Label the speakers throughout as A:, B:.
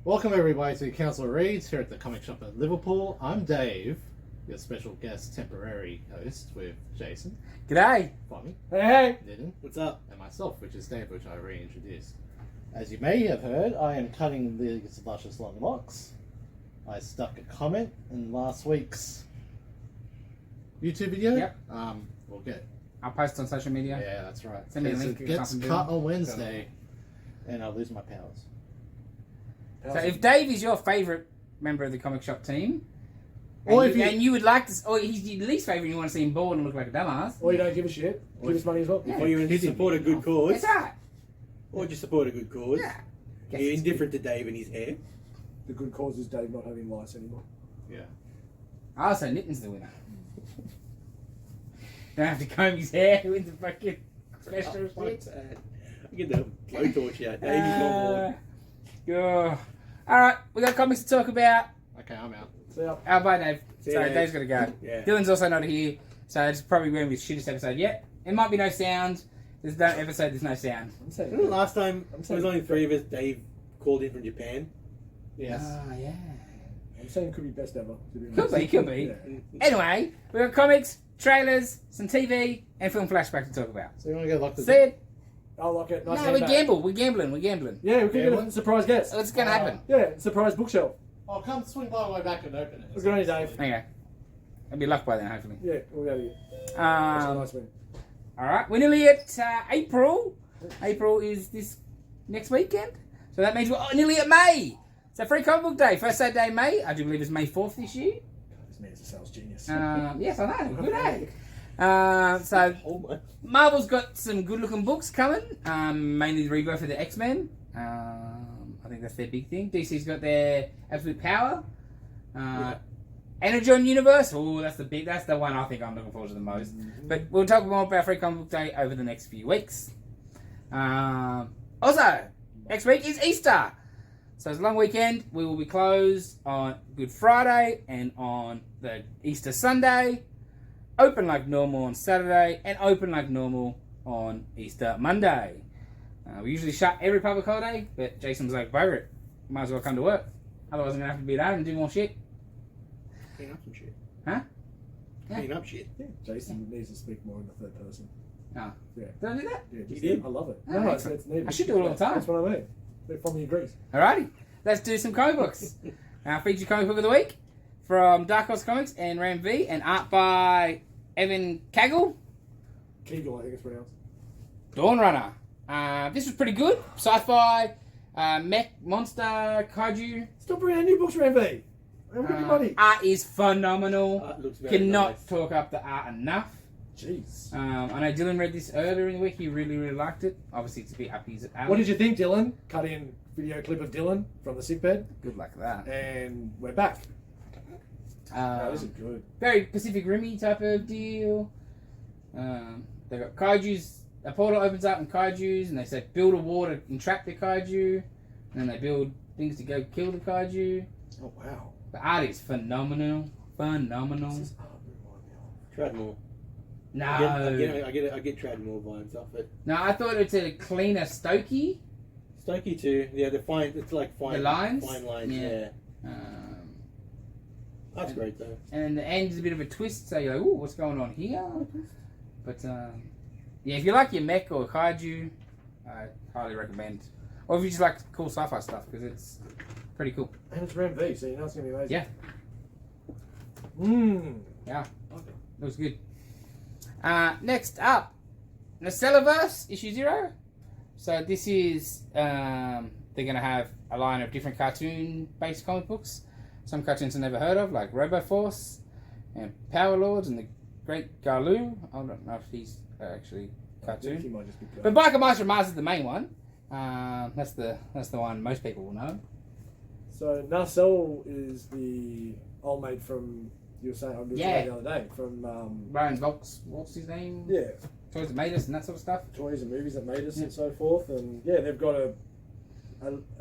A: Welcome everybody to Council Reads here at the Comic Shop in Liverpool. I'm Dave, your special guest temporary host with Jason,
B: G'day.
A: Bonnie,
C: Hey.
A: Nitin,
C: What's up?
A: and myself, which is Dave, which I reintroduced. As you may have heard, I am cutting these luscious long locks. I stuck a comment in last week's YouTube video.
B: Yep.
A: We'll get.
B: I'll post on social media.
A: Yeah, that's right.
B: Send me a
A: Because
B: link
A: it
B: or
A: gets
B: something,
A: cut
B: Bill.
A: on Wednesday, and I'll lose my powers.
B: So if Dave is your favourite member of the comic shop team,
A: Or
B: and,
A: if
B: you,
A: you-
B: and you would like to, or he's your least favourite, and you want to see him bored and look like a dumbass,
C: Or you don't give a shit. Give us money as well.
B: Yeah.
D: Or you
A: Kidding
D: support
A: me.
D: a good cause,
B: that's right.
D: or just support a good cause.
B: Yeah.
D: You're indifferent to Dave and his hair.
C: The good cause is Dave not having lice anymore.
A: Yeah.
B: Oh, so Nitton's the winner. Don't have to comb his hair with the fucking special shit.
D: I get the blowtorch out. Dave is not bored.
B: Alright, we got comics to talk about.
A: Okay, I'm out.
C: See ya.
B: Oh, bye, Dave.
D: See you,
B: Sorry,
D: Dave.
B: Dave's got to go.
D: Yeah.
B: Dylan's also not here, so it's probably going to be the shittest episode yet. It might be no sound. There's no episode, there's no sound.
C: I'm saying.
D: Remember the last time
C: I'm
D: there was only three of us, Dave called in from Japan?
A: Yes.
B: Oh, yeah.
C: I'm saying it could be best ever. To be
B: Could
C: honest.
B: be, could be.
C: Yeah.
B: Anyway, we got comics, trailers, some TV, and film flashback to talk about.
A: So you want to go lock the
B: See it?
C: I'll lock it. Nice
B: No, we
C: handbag.
B: gamble. We're gambling.
C: Yeah, we could
A: Yeah,
C: get
A: what?
C: a surprise guest.
B: So it's going to happen.
C: Yeah, surprise bookshelf.
A: I'll come swing by the way back and open it.
C: Good on you, Dave.
B: Okay. It'll be luck by then, hopefully.
C: Yeah, we'll go to you. That's a
B: Um,
C: nice win.
B: Alright, we're nearly at April. April is this next weekend. So that means we're nearly at May. So free comic book day. First Saturday in May. I do believe it's May 4th this year.
C: This man's a sales genius.
B: Yes, I know. Good day. So
D: Oh my.
B: Marvel's got some good looking books coming. Mainly the rebirth of the X-Men. I think that's their big thing. DC's got their Absolute Power. Energon Universe. Oh, that's the one I think I'm looking forward to the most. But we'll talk more about Free Comic Book Day over the next few weeks. Also, next week is Easter. So it's a long weekend. We will be closed on Good Friday and on the Easter Sunday. Open like normal on Saturday and open like normal on Easter Monday. We usually shut every public holiday, but Jason was like, "Over it. Might as well come to work. Otherwise, I'm going to have to be at home and do more shit."
D: Clean up some shit.
B: Huh? Yeah.
D: Clean up shit.
C: Yeah, Jason needs to speak more in the third person.
B: Oh.
C: Yeah.
B: Did I do that?
C: Yeah,
D: You
C: just,
D: did?
C: I love it.
B: Oh,
C: No,
B: excellent.
C: it's needed.
B: I should do it all the time.
C: That's what I mean. From the agrees.
B: Alrighty, let's do some comic books. Featured comic book of the week from Dark Horse Comics and Ram V, and art by Evan Kagel,
C: Kegel, I think it's pronounced.
B: Dawn Runner. This was pretty good. Sci-fi, mech, monster, kaiju.
C: Stop bringing out new books for MV. I'm getting money.
B: Art is phenomenal.
D: Art looks very
B: Cannot
D: nice.
B: talk up the art enough.
C: Jeez.
B: I know Dylan read this earlier in the week. He really, really liked it. Obviously, it's a bit up his alley.
C: What did you think, Dylan? Cut in video clip of Dylan from the sickbed,
B: Good luck with that.
C: and we're back. Oh, this is good.
B: Very Pacific Rimmy type of deal. They've got kaijus. A portal opens up in kaijus, and they say build a wall to entrap the kaiju, and then they build things to go kill the kaiju.
C: Oh wow.
B: The art is phenomenal. Phenomenal.
C: This is
D: Tradmore.
B: No.
D: I get Tradmore vibes off it.
B: No, I thought it's a cleaner Stokey.
D: Stokey too. Yeah, it's like fine.
B: The lines?
D: Fine lines.
B: Yeah.
D: Yeah. That's great though.
B: And the end is a bit of a twist, so you're like, ooh, what's going on here? But, yeah, if you like your mech or kaiju, I highly recommend. Or if you just like cool sci-fi stuff, because it's pretty cool.
C: And it's Ram V, so you know it's gonna be amazing.
B: Yeah.
C: Yeah.
B: It was good. Next up, Nacelleverse, issue 0. So this is, they're going to have a line of different cartoon-based comic books. Some cartoons I've never heard of, like RoboForce and Power Lords and the Great Garloo. I don't know if he's actually
C: I think he
B: cartoon.
C: might just be
B: But Biker Master Mars is the main one. That's the one most people will know.
C: So Nacelle is the old mate from you were saying
B: Yeah.
C: the other day from
B: Brian Volks, what's his name?
C: yeah,
B: Toys That Made Us and that sort of stuff.
C: toys and movies that made us
B: Yeah.
C: and so forth, and yeah, they've got a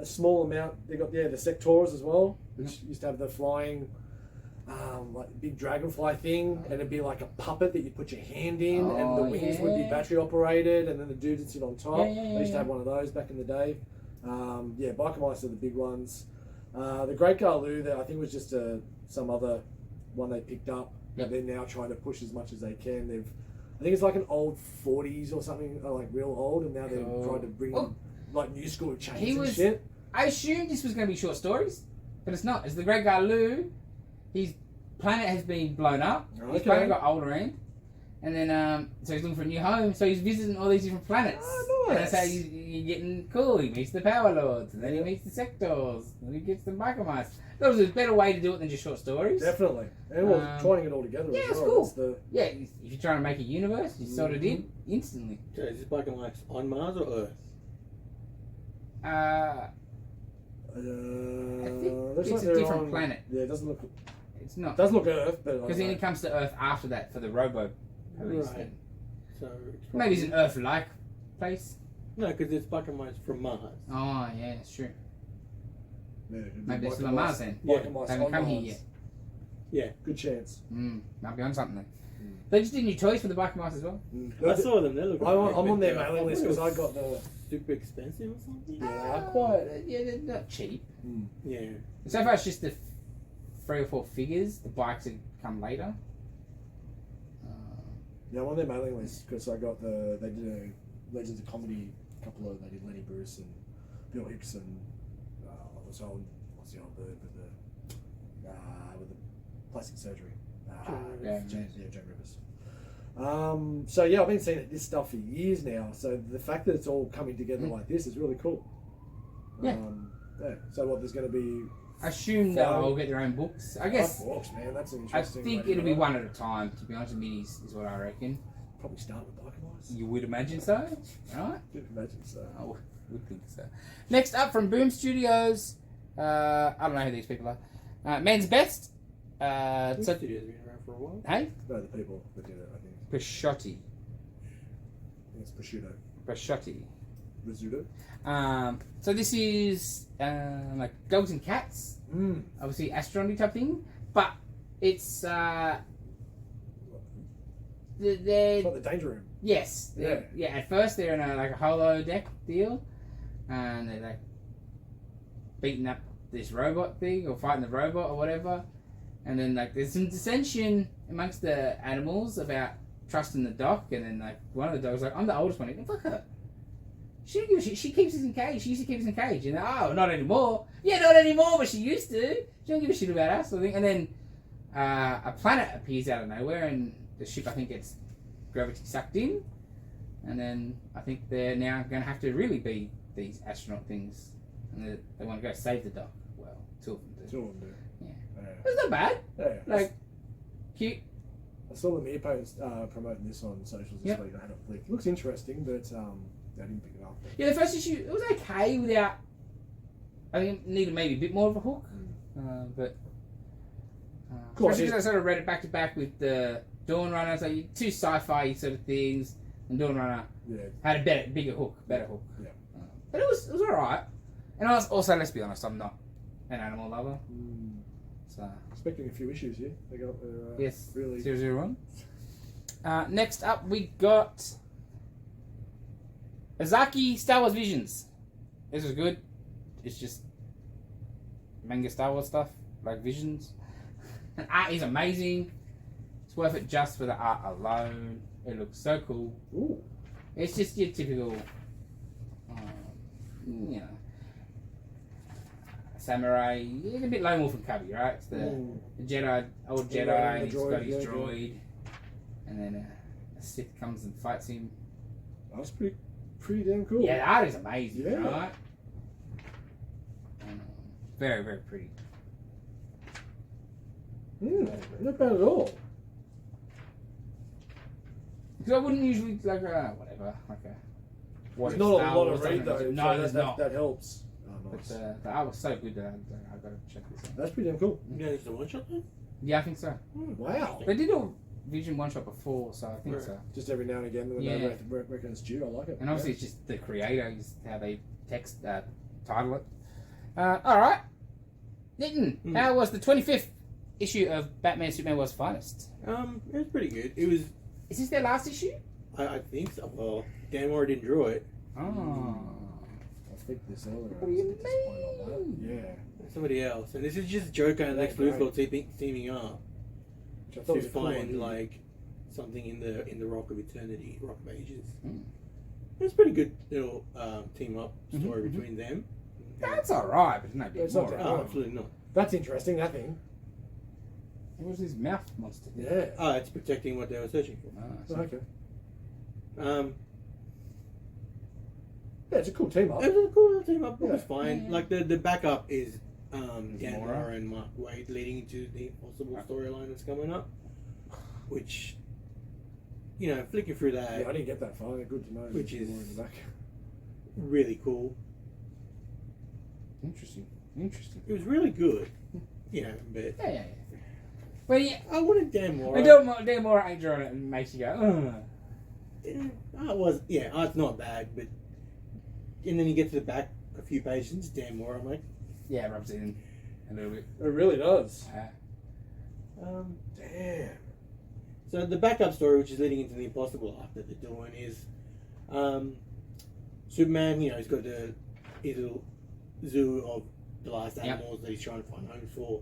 C: small amount. They got the Sectors as well, which used to have the flying. Like big dragonfly thing, and it'd be like a puppet that you put your hand in, and the
B: Oh,
C: wings would be
B: yeah.
C: battery operated, and then the dude would sit on top.
B: Yeah,
C: They used to have one of those back in the day. Yeah, Biker Mice are the big ones. The Great Garloo, that I think was just some other one they picked up.
B: Yep.
C: They're now trying to push as much as they can. I think it's like an old 40s or something, like real old, and now they're trying to bring in like new school chains and shit.
B: I assumed this was going to be short stories, but it's not. It's the Great Garloo. His planet has been blown up. His planet got older and then so he's looking for a new home. So he's visiting all these different planets.
C: Oh, nice.
B: And that's how you're getting cool. He meets the Power Lords, and then he meets the Sectors, and he gets the Micromice. That was a better way to do it than just short stories.
C: Definitely. And trying it all together
B: yeah,
C: as
B: it's
C: well.
B: cool. Yeah, if you're trying to make a universe, you sort of did instantly.
D: So is this Black and White on Mars or Earth?
B: I think it's a different planet.
C: Yeah, it doesn't look.
B: It's not.
C: It does look Earth, but
B: Because then it comes to Earth after that for the Robo police
D: Right.
B: thing.
D: So
B: Maybe it's an Earth-like place.
D: No, because it's Black and White from Mars.
B: Oh, yeah, it's true.
C: Yeah,
B: Maybe they're still on Mars then.
C: Black and White
B: They haven't
C: on
B: come
C: Mars.
B: here yet.
C: Yeah, good chance.
B: Might be on something then. They just did new toys for the Black and White as well.
D: I saw them. They look.
C: I'm on their mailing list because I got the.
D: Super expensive or something.
C: Yeah, they are quite.
B: Yeah, they're not cheap.
D: Yeah.
B: So far, it's just the 3 or 4 figures. The bikes have come later.
C: Yeah, I'm on their mailing list because I got they did a Legends of Comedy, they did Lenny Bruce and Bill Hicks and what's the old bird with the plastic surgery? Jane Rivers. So yeah, I've been seeing this stuff for years now. So the fact that it's all coming together like this is really cool.
B: Yeah.
C: So what? There's going to be.
B: I assume they'll all get their own books. I guess.
C: Books, man. That's an
B: I
C: interesting.
B: think it'll be one at a time. To be honest, minis is what I reckon.
C: Probably start with Black and White.
B: You would imagine so, right?
C: You'd imagine so.
B: I would think so. Next up from Boom Studios, I don't know who these people are. Men's Best.
D: Studios been around for a while.
B: Hey,
C: No, the people that did it, I think.
B: Pashotti.
C: It's prosciutto.
B: Pashotti.
C: Risotto.
B: So this is like dogs and cats, obviously astronomy type thing, but it's they're
C: It's like the Danger Room.
B: yes, yeah. At first they're in a holo deck deal, and they're like beating up this robot thing or fighting the robot or whatever, and then like there's some dissension amongst the animals about trusting the doc, and then like one of the dogs like, I'm the oldest one, fuck her. She don't give a shit. She keeps us in cage. She used to keep us in cage. And oh, not anymore. Yeah, not anymore, but she used to. She don't give a shit about us. I think. And then a planet appears out of nowhere, and the ship I think gets gravity sucked in. And then I think they're now going to have to really be these astronaut things, and they want to go save the doc. Well, 2 of them do.
C: 2 of them do.
B: Yeah. It's not bad.
C: Yeah.
B: Like cute.
C: I saw the Meepost promoting this on socials this week. I had it flicked. Looks interesting, but I didn't pick it up.
B: Yeah, the first issue, it was okay without. I think it needed maybe a bit more of a hook, but. Especially because I sort of read it back to back with the Dawn Runner, so 2 sci-fi sort of things, and Dawn Runner had a bigger hook, better hook.
C: Yeah.
B: But it was alright. And I was also, let's be honest, I'm not an animal lover. So.
C: Expecting a few issues here. They got
B: yes,
C: really
B: 001. Next up, we got Azaki Star Wars Visions. This was good. It's just manga Star Wars stuff, like Visions. And art is amazing. It's worth it just for the art alone. It looks so cool.
C: Ooh.
B: It's just your typical, samurai. It's a bit Lone Wolf and Cubby, right? It's the Jedi, old Jedi. He's got his droid, and then a Sith comes and fights him.
C: That's pretty damn cool.
B: Yeah, the art is amazing,
C: Yeah.
B: right? Very, very pretty.
C: Not bad at all.
B: Because I wouldn't usually like whatever, like a.
C: There's not a lot of read though.
B: No,
C: so
B: there's not.
C: That helps. Oh, nice.
B: But the art was so good that I've got to check this out.
C: That's pretty damn cool.
D: Yeah, it's the one shot then?
B: Yeah, I think so.
C: Wow.
B: They did a Vision one shot before, so I think so.
C: Just every now and again when they reckon it's due, I like it.
B: And obviously it's just the creators, how they title it. Alright. Nitten, how was the 25th issue of Batman Superman World's Finest?
D: It was pretty good. It was.
B: Is this their last issue?
D: I think so. Well, Dan Moore didn't draw it.
B: Oh.
C: I think this earlier.
B: What do you
C: Yeah.
D: somebody else, and this is just Joker and Lex Luthor teaming up
C: Which I thought
D: to
C: was a cool
D: find
C: idea.
D: like something in the Rock of Eternity, Rock of Ages.
B: Mm.
D: It's a pretty good little team up
B: Mhm,
D: story
B: mhm.
D: between them.
B: That's alright, but it's no big
C: It's not
B: more.
C: that
D: Oh,
C: right.
D: absolutely not.
C: That's interesting, that thing.
B: It was his mouth monster.
C: Yeah.
D: Oh, it's protecting what they were searching for.
B: Ah,
C: Oh,
B: so-
C: okay.
D: It
C: Yeah, it's a cool team up.
D: was a cool little team up. It was
C: Yeah.
D: fine.
B: Yeah.
D: Like the backup is Dan
B: Mora.
D: Mora and Mark Waid leading into the possible storyline that's coming up, which flicking through that,
C: Yeah, I didn't get that far. They're good to know.
D: Which
C: There's
D: is-
C: more in the back.
D: really cool.
B: Interesting.
D: It was really good. But
B: Yeah. But yeah,
D: I wanted Dan Mora.
B: I don't more ain't drawing it and makes you go, ugh.
D: It's not bad, but and then you get to the back a few pages and it's Dan Mora. I'm like,
B: Yeah, it rubs it in a little bit.
C: It really does.
D: damn. So the backup story, which is leading into the Impossible arc that they're doing, is Superman. He's got his little zoo of the last animals that he's trying to find homes for.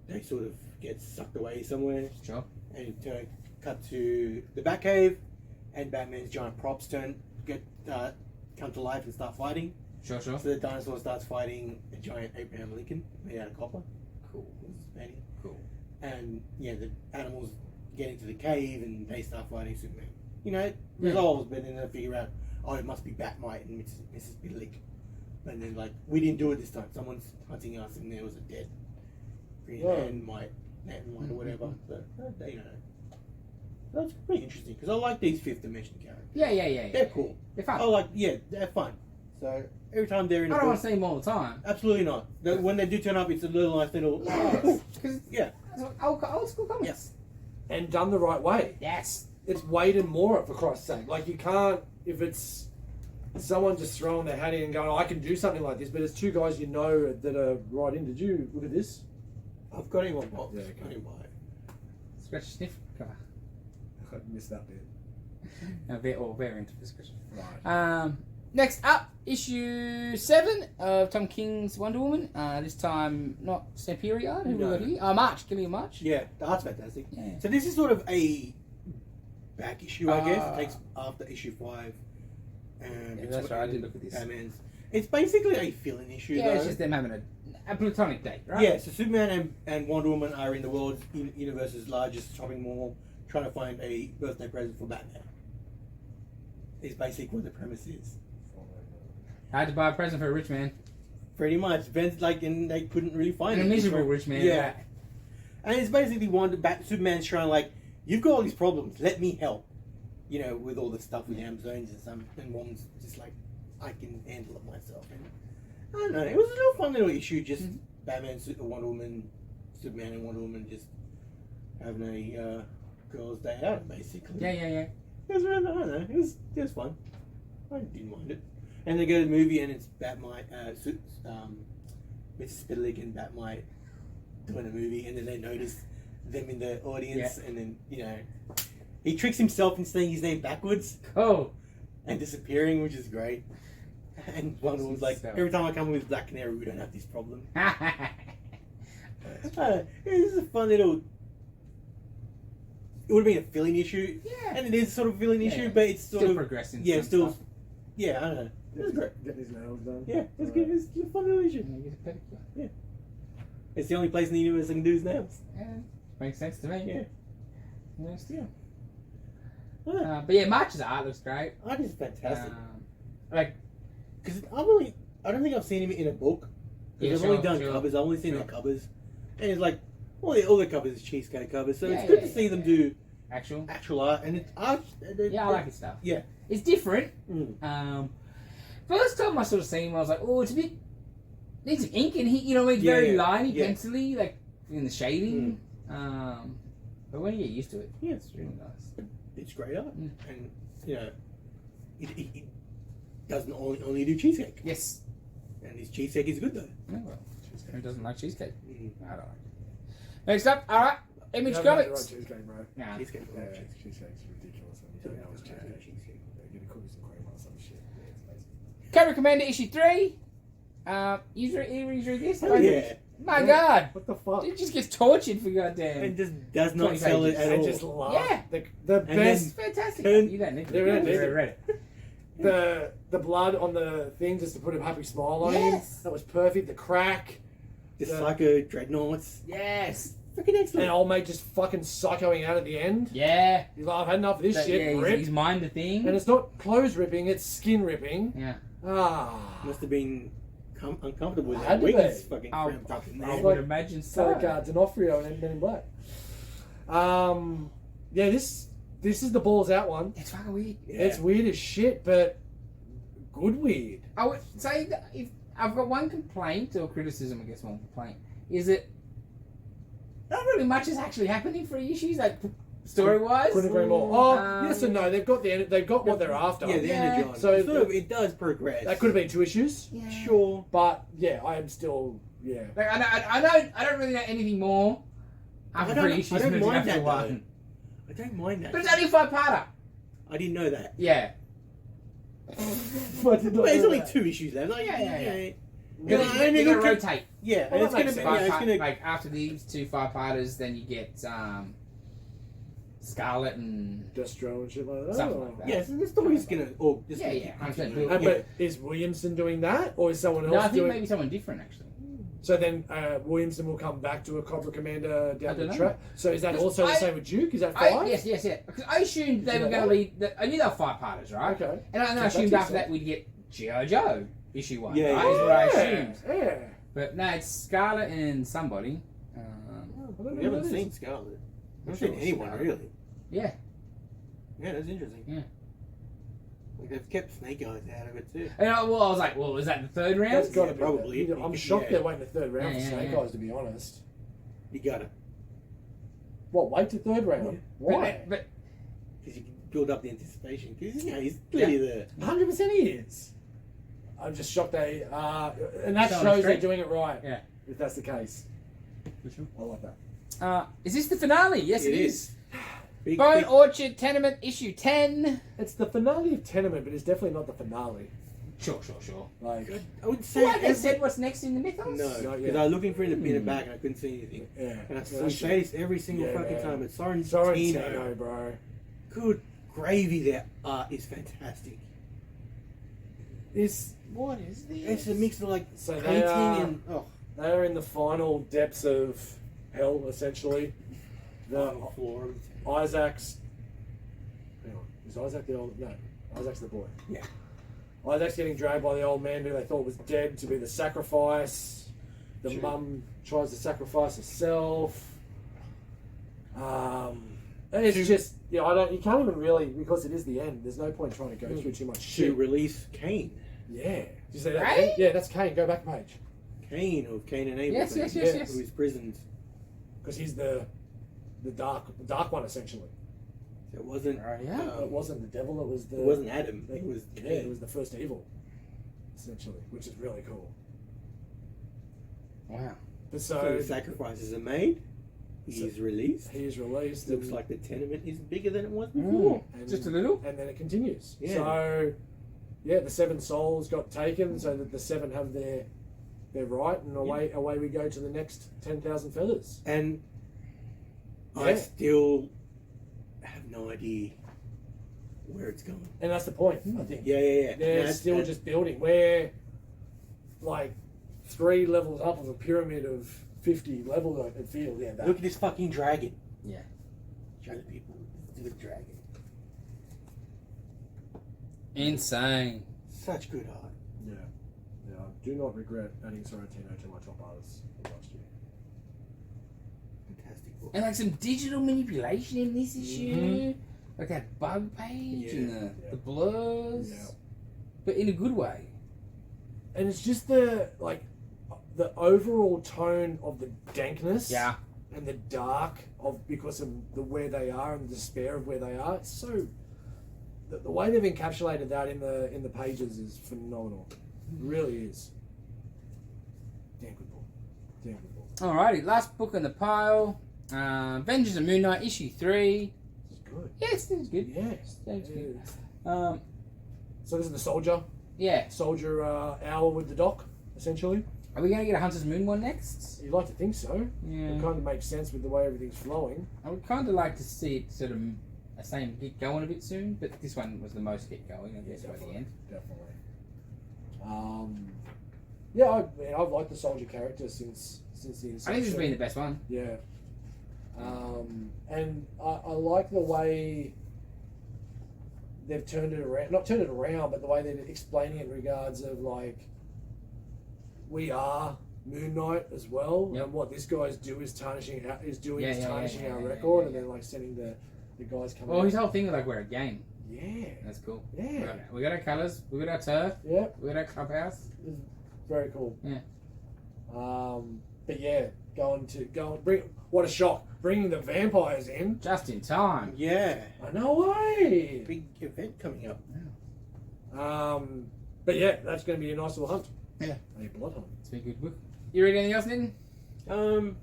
D: They sort of get sucked away somewhere,
B: Sure.
D: and cut to the Batcave, and Batman's giant props come to life and start fighting.
B: Sure.
D: So the dinosaur starts fighting a giant Abraham Lincoln made out of copper.
B: Cool. Cool.
D: And the animals get into the cave and they start fighting Superman. Resolves, but then they figure out, it must be Batmite and Mrs. Biddlick. And then we didn't do it this time. Someone's hunting us, and there was a dead green hand mite or whatever. So that's pretty interesting because I like these fifth dimension characters.
B: Yeah.
D: They're cool.
B: They're fun.
D: They're fun. So every time they're in
B: I
D: a
B: don't
D: book,
B: want to see them all the time.
D: absolutely not. When they do turn up, it's a little nice little.
B: Because
D: Yeah.
B: old school comics.
D: Yes.
C: And done the right way.
B: Yes.
C: It's weighted more, for Christ's sake. Like, you can't, if it's someone just throwing their hat in and going, I can do something like this, but it's two guys that are right in. Did you look at this?
D: I've got him on box.
C: Yeah, okay.
D: I didn't buy it.
B: Scratch sniff cover.
C: I missed that bit.
B: Very into discussion.
C: Right.
B: Next up, issue 7 of Tom King's Wonder Woman. This time, not Superior. Who we got here? March. Gillian March.
D: Yeah, the art's fantastic.
B: Yeah.
D: So this is sort of a back issue, I guess. It takes after issue 5.
B: Yeah, that's right. I did look at this.
D: Batman's. It's basically a fill-in issue,
B: Yeah,
D: though.
B: it's just them having a platonic date, right?
D: Yeah, so Superman and Wonder Woman are in the world's universe's largest shopping mall trying to find a birthday present for Batman. Is basically what the premise is.
B: I had to buy a present for a rich man.
D: Pretty much. And they couldn't really find
B: And
D: it.
B: a miserable rich man.
D: Yeah. And it's basically Superman's trying you've got all these problems, let me help. With all the stuff with Amazones and some, and Woman's just I can handle it myself. And I don't know, it was a little fun little issue, just Batman, Wonder Woman, Superman and Wonder Woman just having a girls' day out, basically.
B: Yeah.
D: It was really, I don't know, it was fun. I didn't mind it. And they go to the movie and it's Batmite, Mrs. Spitlick and Batmite doing a movie, and then they notice them in the audience, and then, he tricks himself in saying his name backwards
B: Oh.
D: and disappearing, which is great. And Wonder Woman's like, every time I come with Black Canary, we don't have this problem. It's a fun little. It would have been a filling issue,
B: Yeah.
D: and it is sort of a filling issue, but it's sort
B: still
D: of
B: progressing.
D: yeah,
B: some
D: still,
B: stuff.
D: yeah. I don't know. It was great.
C: Getting his nails done.
D: Yeah, it's good. It's a fun little issue.
B: Yeah, get a pedicure.
D: It's the only place in the universe I can do his nails.
B: Yeah, makes sense to me.
D: Yeah.
B: Yeah, still.
D: Yeah.
B: But yeah, March's art looks great.
D: Art is fantastic. Because I don't think I've seen him in a book.
B: Yeah,
D: Because I've only done covers. I've only seen the covers, and it's all the covers is cheesecake covers. So it's good to see them do
B: actual
D: art, and it's art.
B: Yeah, I like his stuff.
D: Yeah.
B: It's different.
D: Mm.
B: First time I sort of seen him, I was like, oh, it's a bit needs some ink in here. It's very liney, pencily, in the shading. But when you get used to it, it's really nice.
D: It's great art, and it doesn't only do cheesecake.
B: Yes.
D: And his cheesecake is good though.
B: Yeah, well, who doesn't like cheesecake?
D: Mm.
B: I don't like it. Next up, alright, Image
C: You haven't had the
B: Comics.
C: right cheesecake, bro.
B: Nah.
D: Cheesecake.
C: Yeah, cheesecake's ridiculous. You don't know it's cheesecake. Get a cookies and cream or some shit. Yeah, it's amazing.
B: Cobra Commander issue 3. You read this?
D: Hell yeah.
B: My God.
C: What the fuck?
B: It just gets tortured for goddamn.
D: And just does not
B: 20
D: sell it
B: pages.
D: at
C: I
D: all.
C: just love
B: Yeah.
C: the
D: And
C: best.
B: It's fantastic.
D: Turn-
B: You don't need to.
C: You don't need
B: You
C: to.
B: read it.
C: The blood on the thing just to put a happy smile on
B: Yes.
C: him. That was perfect. The crack.
D: The
C: The-
D: Psycho Dreadnoughts.
B: Yes.
D: Freaking excellent.
C: And old mate just fucking psychoing out at the end.
B: Yeah.
C: He's like, I've had enough of this
B: That-
C: shit.
B: yeah,
C: Rip.
B: he's mind the thing.
C: And it's not clothes ripping, it's skin ripping.
B: Yeah.
D: Must have been uncomfortable with
C: Had
D: that.
C: to
D: Wings
C: be.
D: fucking
B: I
D: cramped up in
B: I
D: there.
C: Like-
B: would imagine
C: It's
B: so.
C: like D'Onofrio and Men in Black. Yeah, this is the balls out one.
B: It's fucking weird.
D: Yeah.
C: It's weird as shit, but good weird.
B: I would say that if I've got one complaint or criticism, I guess one complaint is that not really much is actually happening for issues, like story wise.
C: Couldn't agree more. Oh,
B: Um,
C: yes and no. They've got what they're after.
D: Yeah, the
B: Yeah.
D: energy.
C: So
D: So it does progress.
C: That could have been 2 issues,
B: Yeah.
D: Sure.
C: but yeah, I am still
B: Like, I don't really know anything more after
D: I don't-
B: 3 issues
D: I don't
B: than
D: mind
B: after
D: that,
B: one.
D: I don't mind that.
B: But it's only a 5-parter.
D: I didn't know that.
B: Yeah.
C: I did not
D: But it's
C: know
D: only
C: that.
D: 2 issues left. Like,
B: Yeah.
D: Yeah,
B: They're
D: and
B: going to
D: it'll-
B: rotate.
D: Yeah,
C: Well,
D: and
C: that
D: it's
C: makes
D: gonna be.
C: sense.
D: Yeah, it's gonna.
B: Like after these 2 5-parters, then you get Scarlet and
C: Destro and shit like that.
B: something like that.
D: Yeah, so the story's gonna. Or just
B: Yeah,
D: gonna
B: yeah,
D: continue.
B: 100%
C: And,
D: Yeah.
C: but is Williamson doing that, or is someone else
B: No, I think
C: doing?
B: maybe someone different actually.
C: So then Williamson will come back to a Cobra Commander
B: I
C: down
B: don't
C: the
B: know.
C: track. So is that
B: Because
C: also the
B: I-
C: same with Duke? Is that 5?
B: Yes. Because I assumed they
C: You
B: were
C: know
B: going to
C: what?
B: lead. I knew they were 5-parters, right?
C: Okay.
B: And I
C: So
B: assumed
C: that's
B: after that we'd get G.I. Joe issue 1.
D: Yeah,
B: right?
D: yeah.
B: Is what I assumed.
C: Yeah.
B: But no, it's Scarlet and somebody.
C: I don't know
D: We
C: who
D: haven't
C: that
D: seen
C: is.
D: Scarlet. I haven't
C: Sure,
D: seen anyone
C: Scarlet.
D: really.
B: Yeah.
D: Yeah, that's interesting.
B: Yeah.
D: Like they've kept Snake Eyes out of it too.
B: And I was like, well, is that the 3rd round?
C: That's got to
D: Yeah,
C: be
D: probably.
C: I'm shocked
D: Yeah.
C: they're waiting the 3rd round
B: Yeah,
C: for
B: yeah,
C: Snake
B: yeah.
C: Eyes, to be honest.
D: You gotta,
C: What? Wait to 3rd round?
D: Yeah.
C: Why?
B: But
D: because you can build up the anticipation. Because he's clearly the.
C: 100% he is. I'm just shocked they and that
B: So on
C: shows
B: the
C: they're
B: street?
C: doing it right.
B: Yeah.
C: If that's the case, I like that.
B: is this the finale? Yes,
D: It
B: it
D: is.
B: is.
D: Big,
B: Bone
D: big,
B: Orchard Tenement issue 10.
C: It's the finale of Tenement, but it's definitely not the finale.
B: Sure.
C: Like,
D: I would say.
B: What, they
D: every-
B: said what's next in the mythos?
D: No,
C: Not
D: because
C: yet.
D: I was looking for it in the back and I couldn't see anything.
C: yeah.
D: And I
C: Yeah,
D: we say this every single
C: Yeah,
D: fucking
C: man.
D: time. It's Sorrentino.
C: Sorrentino, bro.
D: Good gravy. Their art is fantastic.
B: What is this?
D: It's a mix of like
C: So they
D: painting
C: are-
D: and
C: They are in the final depths of hell, essentially. The
D: floor.
C: Isaac's. Hang on. Is Isaac the old? No. Isaac's the boy.
D: Yeah.
C: Isaac's getting dragged by the old man who they thought was dead to be the sacrifice. The
D: Sure.
C: mum tries to sacrifice herself. And it's just, you can't even really, because it is the end, there's no point trying to go through too much
D: To
C: shit.
D: release Cain.
C: Yeah. Did you say that?
B: Right?
C: Yeah, that's Cain. Go back a page.
D: Cain of Cain and Abel.
B: Yes,
D: thing.
B: yes,
C: yes.
D: Who is prisoned.
C: Because he's the dark one, essentially.
D: So it wasn't.
B: Yeah.
C: It wasn't the devil, it was the...
D: It wasn't Adam. It was
C: Yeah,
D: Cain.
C: it was the first evil, essentially, which is really cool.
B: Wow.
C: But
D: So
C: so
D: the sacrifices are made. He is released.
C: he is released.
D: Looks
C: and-
D: like the tenement is bigger than it was before.
C: and-
B: Just a little?
C: and then it continues.
D: Yeah.
C: So, yeah, the 7 souls got taken, so that the 7 have their right, and away we go to the next 10,000 feathers.
D: And I
C: Yeah.
D: still have no idea where it's going.
C: And that's the point, I think.
D: Yeah.
C: They're
D: That's-
C: still
D: that's-
C: just building. We're like 3 levels up of a pyramid of 50 level. It feels, yeah. That.
D: Look at this fucking dragon.
B: Yeah.
D: Show the people. The dragon.
B: Insane.
D: Such good art.
C: Yeah. I do not regret adding Sorrentino to my top artists last year.
D: Fantastic book.
B: And like some digital manipulation in this issue.
C: Mhm.
B: Like that bug page and
C: Yeah.
B: the blurs.
C: Yeah.
B: But in a good way.
C: And it's just the overall tone of the dankness.
B: Yeah.
C: And the dark of because of where they are and the despair of where they are. It's so the way they've encapsulated that in the pages is phenomenal. It really is. Damn good book.
B: Alrighty, last book on the pile. Vengeance of Moon Knight, issue 3.
C: This is good.
B: Yes, this is good.
C: Yes.
B: That's
C: Yeah.
B: good.
C: So this is the soldier
B: Yeah.
C: owl with the dock. essentially.
B: Are we going to get a Hunter's Moon one next?
C: You'd like to think so.
B: Yeah.
C: It kind of makes sense with the way everything's flowing.
B: I would kind of like to see it sort of the same get going a bit soon, but this one was the most get going, I guess, by the end.
C: Definitely. Yeah, I've liked the soldier character since the inception.
B: I think this has been the best one.
C: Yeah. And I like the way they've turned it around. Not turned it around, but the way they're explaining it in regards of like, we are Moon Knight as well,
B: Yep.
C: and what this guy's tarnishing our
B: Yeah,
C: record,
B: yeah.
C: and then like sending the guys coming.
B: Well, his whole thing is like we're a gang.
C: Yeah.
B: That's cool.
C: Yeah.
B: We got our colours, we got our turf,
C: Yeah.
B: we got our clubhouse.
C: It's very cool.
B: Yeah.
C: But yeah, what a shock, bringing the vampires in.
B: Just in time.
D: Yeah.
C: No way.
D: Big event coming up.
C: But yeah, that's going to be a nice little hunt.
B: Yeah.
C: A blood hunt.
B: It's been a good book. You read anything else, Nitin?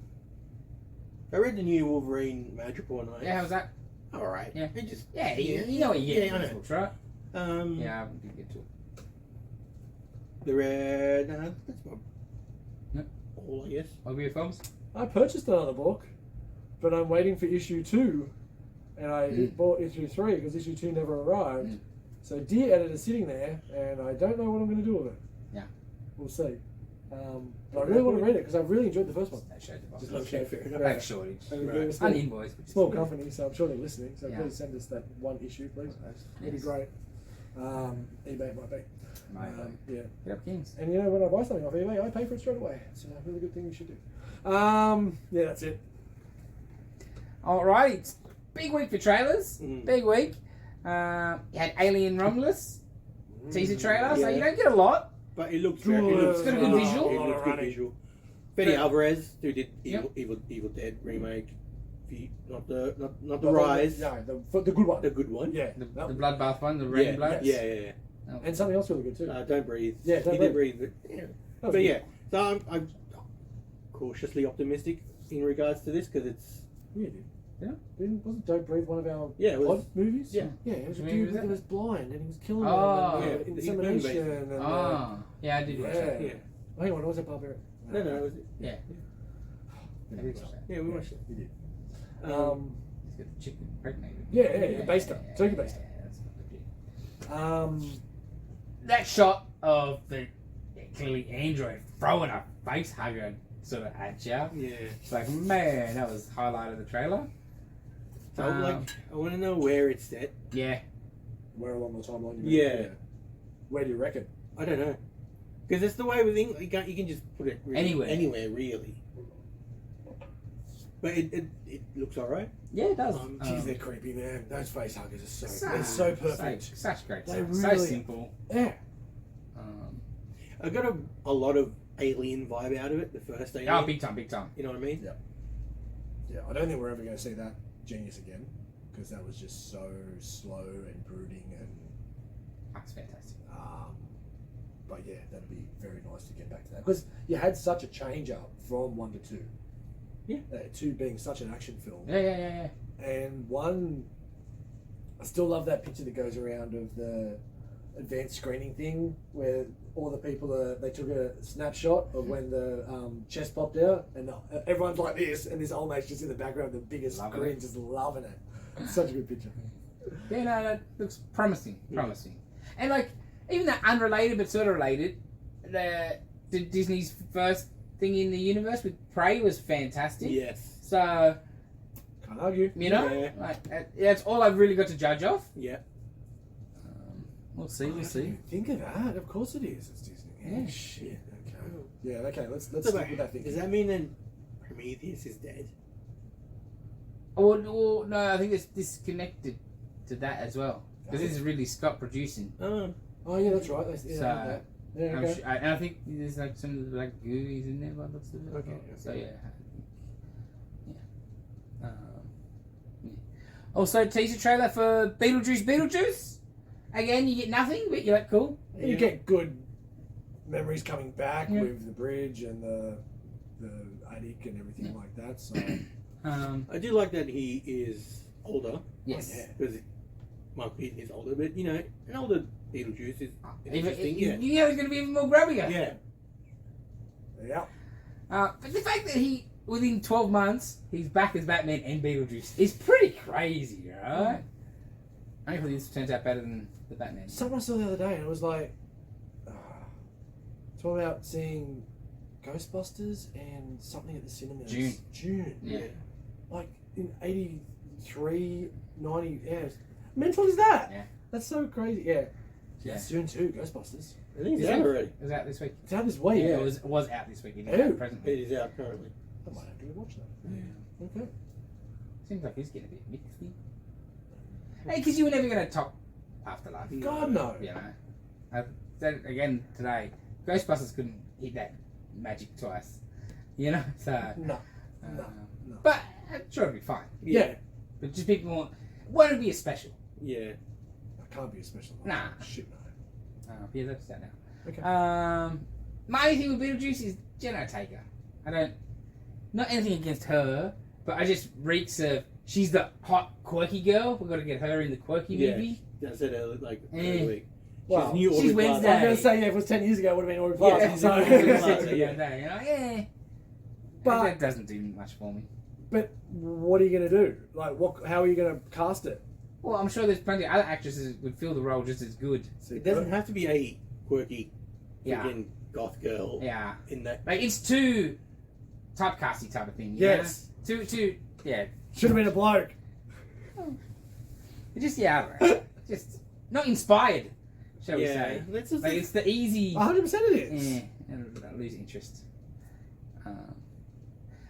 D: I read the new Wolverine Madripoor Night.
B: Yeah, how was that?
D: All right.
B: Yeah.
D: It just
B: You know what you get
D: Yeah,
B: in
D: I
B: these
D: know.
B: books, right?
D: Yeah.
B: I didn't get to it.
D: The red. That's about
B: Yep.
D: all, I guess.
B: I'll be your thumbs.
C: I purchased another book, but I'm waiting for issue 2, and I bought issue 3 because issue 2 never arrived. So Dear Editor's sitting there, and I don't know what I'm going to do with it.
B: Yeah.
C: We'll see. But I really want to read it because I really enjoyed the first one.
B: They showed the box.
C: Just
D: Okay, fair enough.
B: Back shortage.
C: And
D: Right.
C: they're a small,
B: Uninvoiced. which is
C: small
B: good.
C: company, so I'm sure they're listening. So
B: Yeah.
C: please send us that one issue, please. It'd be
B: Yes.
C: great. eBay might be. Yeah.
B: Get up, Kings.
C: And you know, when I buy something off eBay, I pay for it straight away. It's a really good thing you should do. Yeah, that's it.
B: Alright, it's big week for trailers.
D: Mm.
B: Big week. You had Alien Romulus teaser trailer, so
D: Yeah.
B: you don't get a lot.
D: But it looks
C: Good.
B: It's got a good visual.
D: It looks good
C: Running.
D: visual. Betty
B: Yeah.
D: Alvarez, who did
B: Yep.
D: Evil Dead remake, not the
C: Not
D: Rise,
C: Yeah, the good one.
D: the good one.
C: Yeah.
B: The
C: that-
B: bloodbath one, the Rain
D: yeah,
B: Blood.
D: yeah.
B: Oh.
C: And something else really good too.
D: Don't breathe.
C: Yeah, Don't
D: he did breathe. But, yeah.
C: That was
D: But
C: good.
D: yeah, so I'm cautiously optimistic in regards to this because it's
C: Yeah, dude.
B: Yeah.
C: Wasn't Don't Breathe one of our
D: Yeah, it was-
C: odd movies?
D: yeah.
C: Yeah, it was a
B: Which movie
C: dude
B: was
C: that
B: that?
C: was blind and he was killing
B: Oh.
C: them.
D: Yeah,
C: And
D: the
C: insemination
D: Invincible.
C: and
B: Oh, yeah, I did watch that.
D: yeah.
C: hang on, was it Barbaric?
D: No, it was
B: Yeah.
C: Yeah,
B: I did watch that.
D: yeah, we watched it.
C: You did.
B: He's got the chicken impregnated.
C: Yeah, baster. Turkey baster.
B: That's legit.
C: Um,
B: That shot of the clearly android throwing a face hugger sort of at you.
D: Yeah.
B: It's like, man, that was highlight of the trailer.
D: So I want to know where it's set.
B: Yeah.
C: where along the timeline?
D: Yeah.
C: Where do you reckon?
D: I don't know. Because it's the way with English, you can just put it really,
B: Anywhere.
D: really. But it looks alright.
B: Yeah, it does.
C: Jeez, they're creepy, man. Those face huggers are
B: so-
C: they're so perfect.
B: Such great
C: They
B: stuff. So
C: really-
B: simple.
C: Yeah.
D: I got a lot of Alien vibe out of it, the first Alien.
B: Oh, big time, big time.
D: You know what I mean?
C: Yeah, I don't think we're ever going to see that genius again because that was just so slow and brooding and.
B: That's fantastic.
C: But yeah, that'd be very nice to get back to that because you had such a change up from 1 to 2.
B: Yeah.
C: 2 being such an action film.
B: Yeah.
C: And 1, I still love that picture that goes around of the advanced screening thing where all the people they took a snapshot of when the chest popped out and everyone's like this and this old mate's just in the background with the biggest
B: Loving
C: screen
B: it.
C: just loving it. It's such a good picture.
B: Yeah, no, that looks promising. And like, even that unrelated but sort of related, the Disney's first thing in the universe with Prey was fantastic.
D: Yes.
B: So,
C: Can't argue.
B: you know,
D: Yeah.
B: like, that's all I've really got to judge off.
D: Yeah.
B: We'll see.
C: I didn't even think of that. Of course it is. It's Disney.
B: Yeah.
C: Shit. Okay. Yeah. Okay. Let's
D: So,
C: stick with that thing.
D: does that mean then Prometheus is dead?
B: Or no, I think it's disconnected to that as well. Because this is Ridley Scott producing.
C: Oh yeah, that's right. That's, yeah,
B: So,
C: that. Yeah.
B: I'm
C: Okay.
B: sure, and I think there's like some of the like goodies in there by the looks of it.
D: Okay.
B: So yeah. Also, teaser trailer for Beetlejuice. Again, you get nothing, but you're like, cool.
C: You get good memories coming back
B: Yeah.
C: with the bridge and the attic and everything like that. So
D: I do like that he is older.
B: Yes.
C: yeah.
D: Because Mark Keaton is older, but you know, an older Beetlejuice is
B: Even,
D: interesting.
B: you know he's going to be even more grubbier.
D: Yeah.
C: Yeah.
B: But the fact that within 12 months, he's back as Batman and Beetlejuice is pretty crazy, right? Hopefully this turns out better than the Batman.
C: Something I saw the other day, and it was like, it's all about seeing Ghostbusters and something at the cinemas. June.
B: Yeah.
C: Like in 83, 90. Yeah. Mental is that?
B: Yeah.
C: That's so crazy. Yeah.
B: Yeah.
C: It's June 2, Ghostbusters.
D: I think
B: Is
D: it's
B: it?
D: out already.
B: It was out this week.
C: It's out this week.
B: It was out this week. It is
C: Oh.
B: out presently.
D: It is out currently.
C: I might have to watch that.
B: Yeah.
C: Okay.
B: Seems like he's getting a bit mixed. Hey, because you were never going to top Afterlife.
C: God, no.
B: You know. I said it again today. Ghostbusters couldn't hit that magic twice. You know? So.
C: No.
B: uh,
C: No.
B: But I'm sure it'll be fine.
C: Yeah.
B: But just people won't be a special.
D: Yeah.
C: I can't be a special.
B: Nah.
C: Shit, no.
B: Yeah, that's that now.
C: Okay.
B: My only thing with Beetlejuice is Jenna Taker. I don't. Not anything against her, but I just reeks of. She's the hot, quirky girl. We've got to get her in the quirky movie.
D: I said earlier, like
B: Eh.
D: earlier week.
C: Well,
D: new
B: she's
D: Aubrey Plaza.
C: I
B: Wednesday.
C: was going to say, if it was 10 years ago, it would have been Aubrey
B: Yeah,
C: Plaza.
B: so,
C: Yeah.
B: yeah.
C: But-
B: That doesn't do much for me.
C: But what are you going to do? Like, how are you going to cast it?
B: Well, I'm sure there's plenty of other actresses would fill the role just as good.
D: It doesn't have to be a quirky,
B: Yeah.
D: freaking goth girl.
B: Yeah.
D: In that.
B: Like, it's too typecasty type of thing. You
C: Yes.
B: know? Too, yeah.
C: Should have been a bloke.
B: Just, yeah, I don't know. Just not inspired, shall we
D: Yeah.
B: say.
D: That's just
B: Like, it's the easy...
C: 100% it is.
B: Yeah, and I lose interest.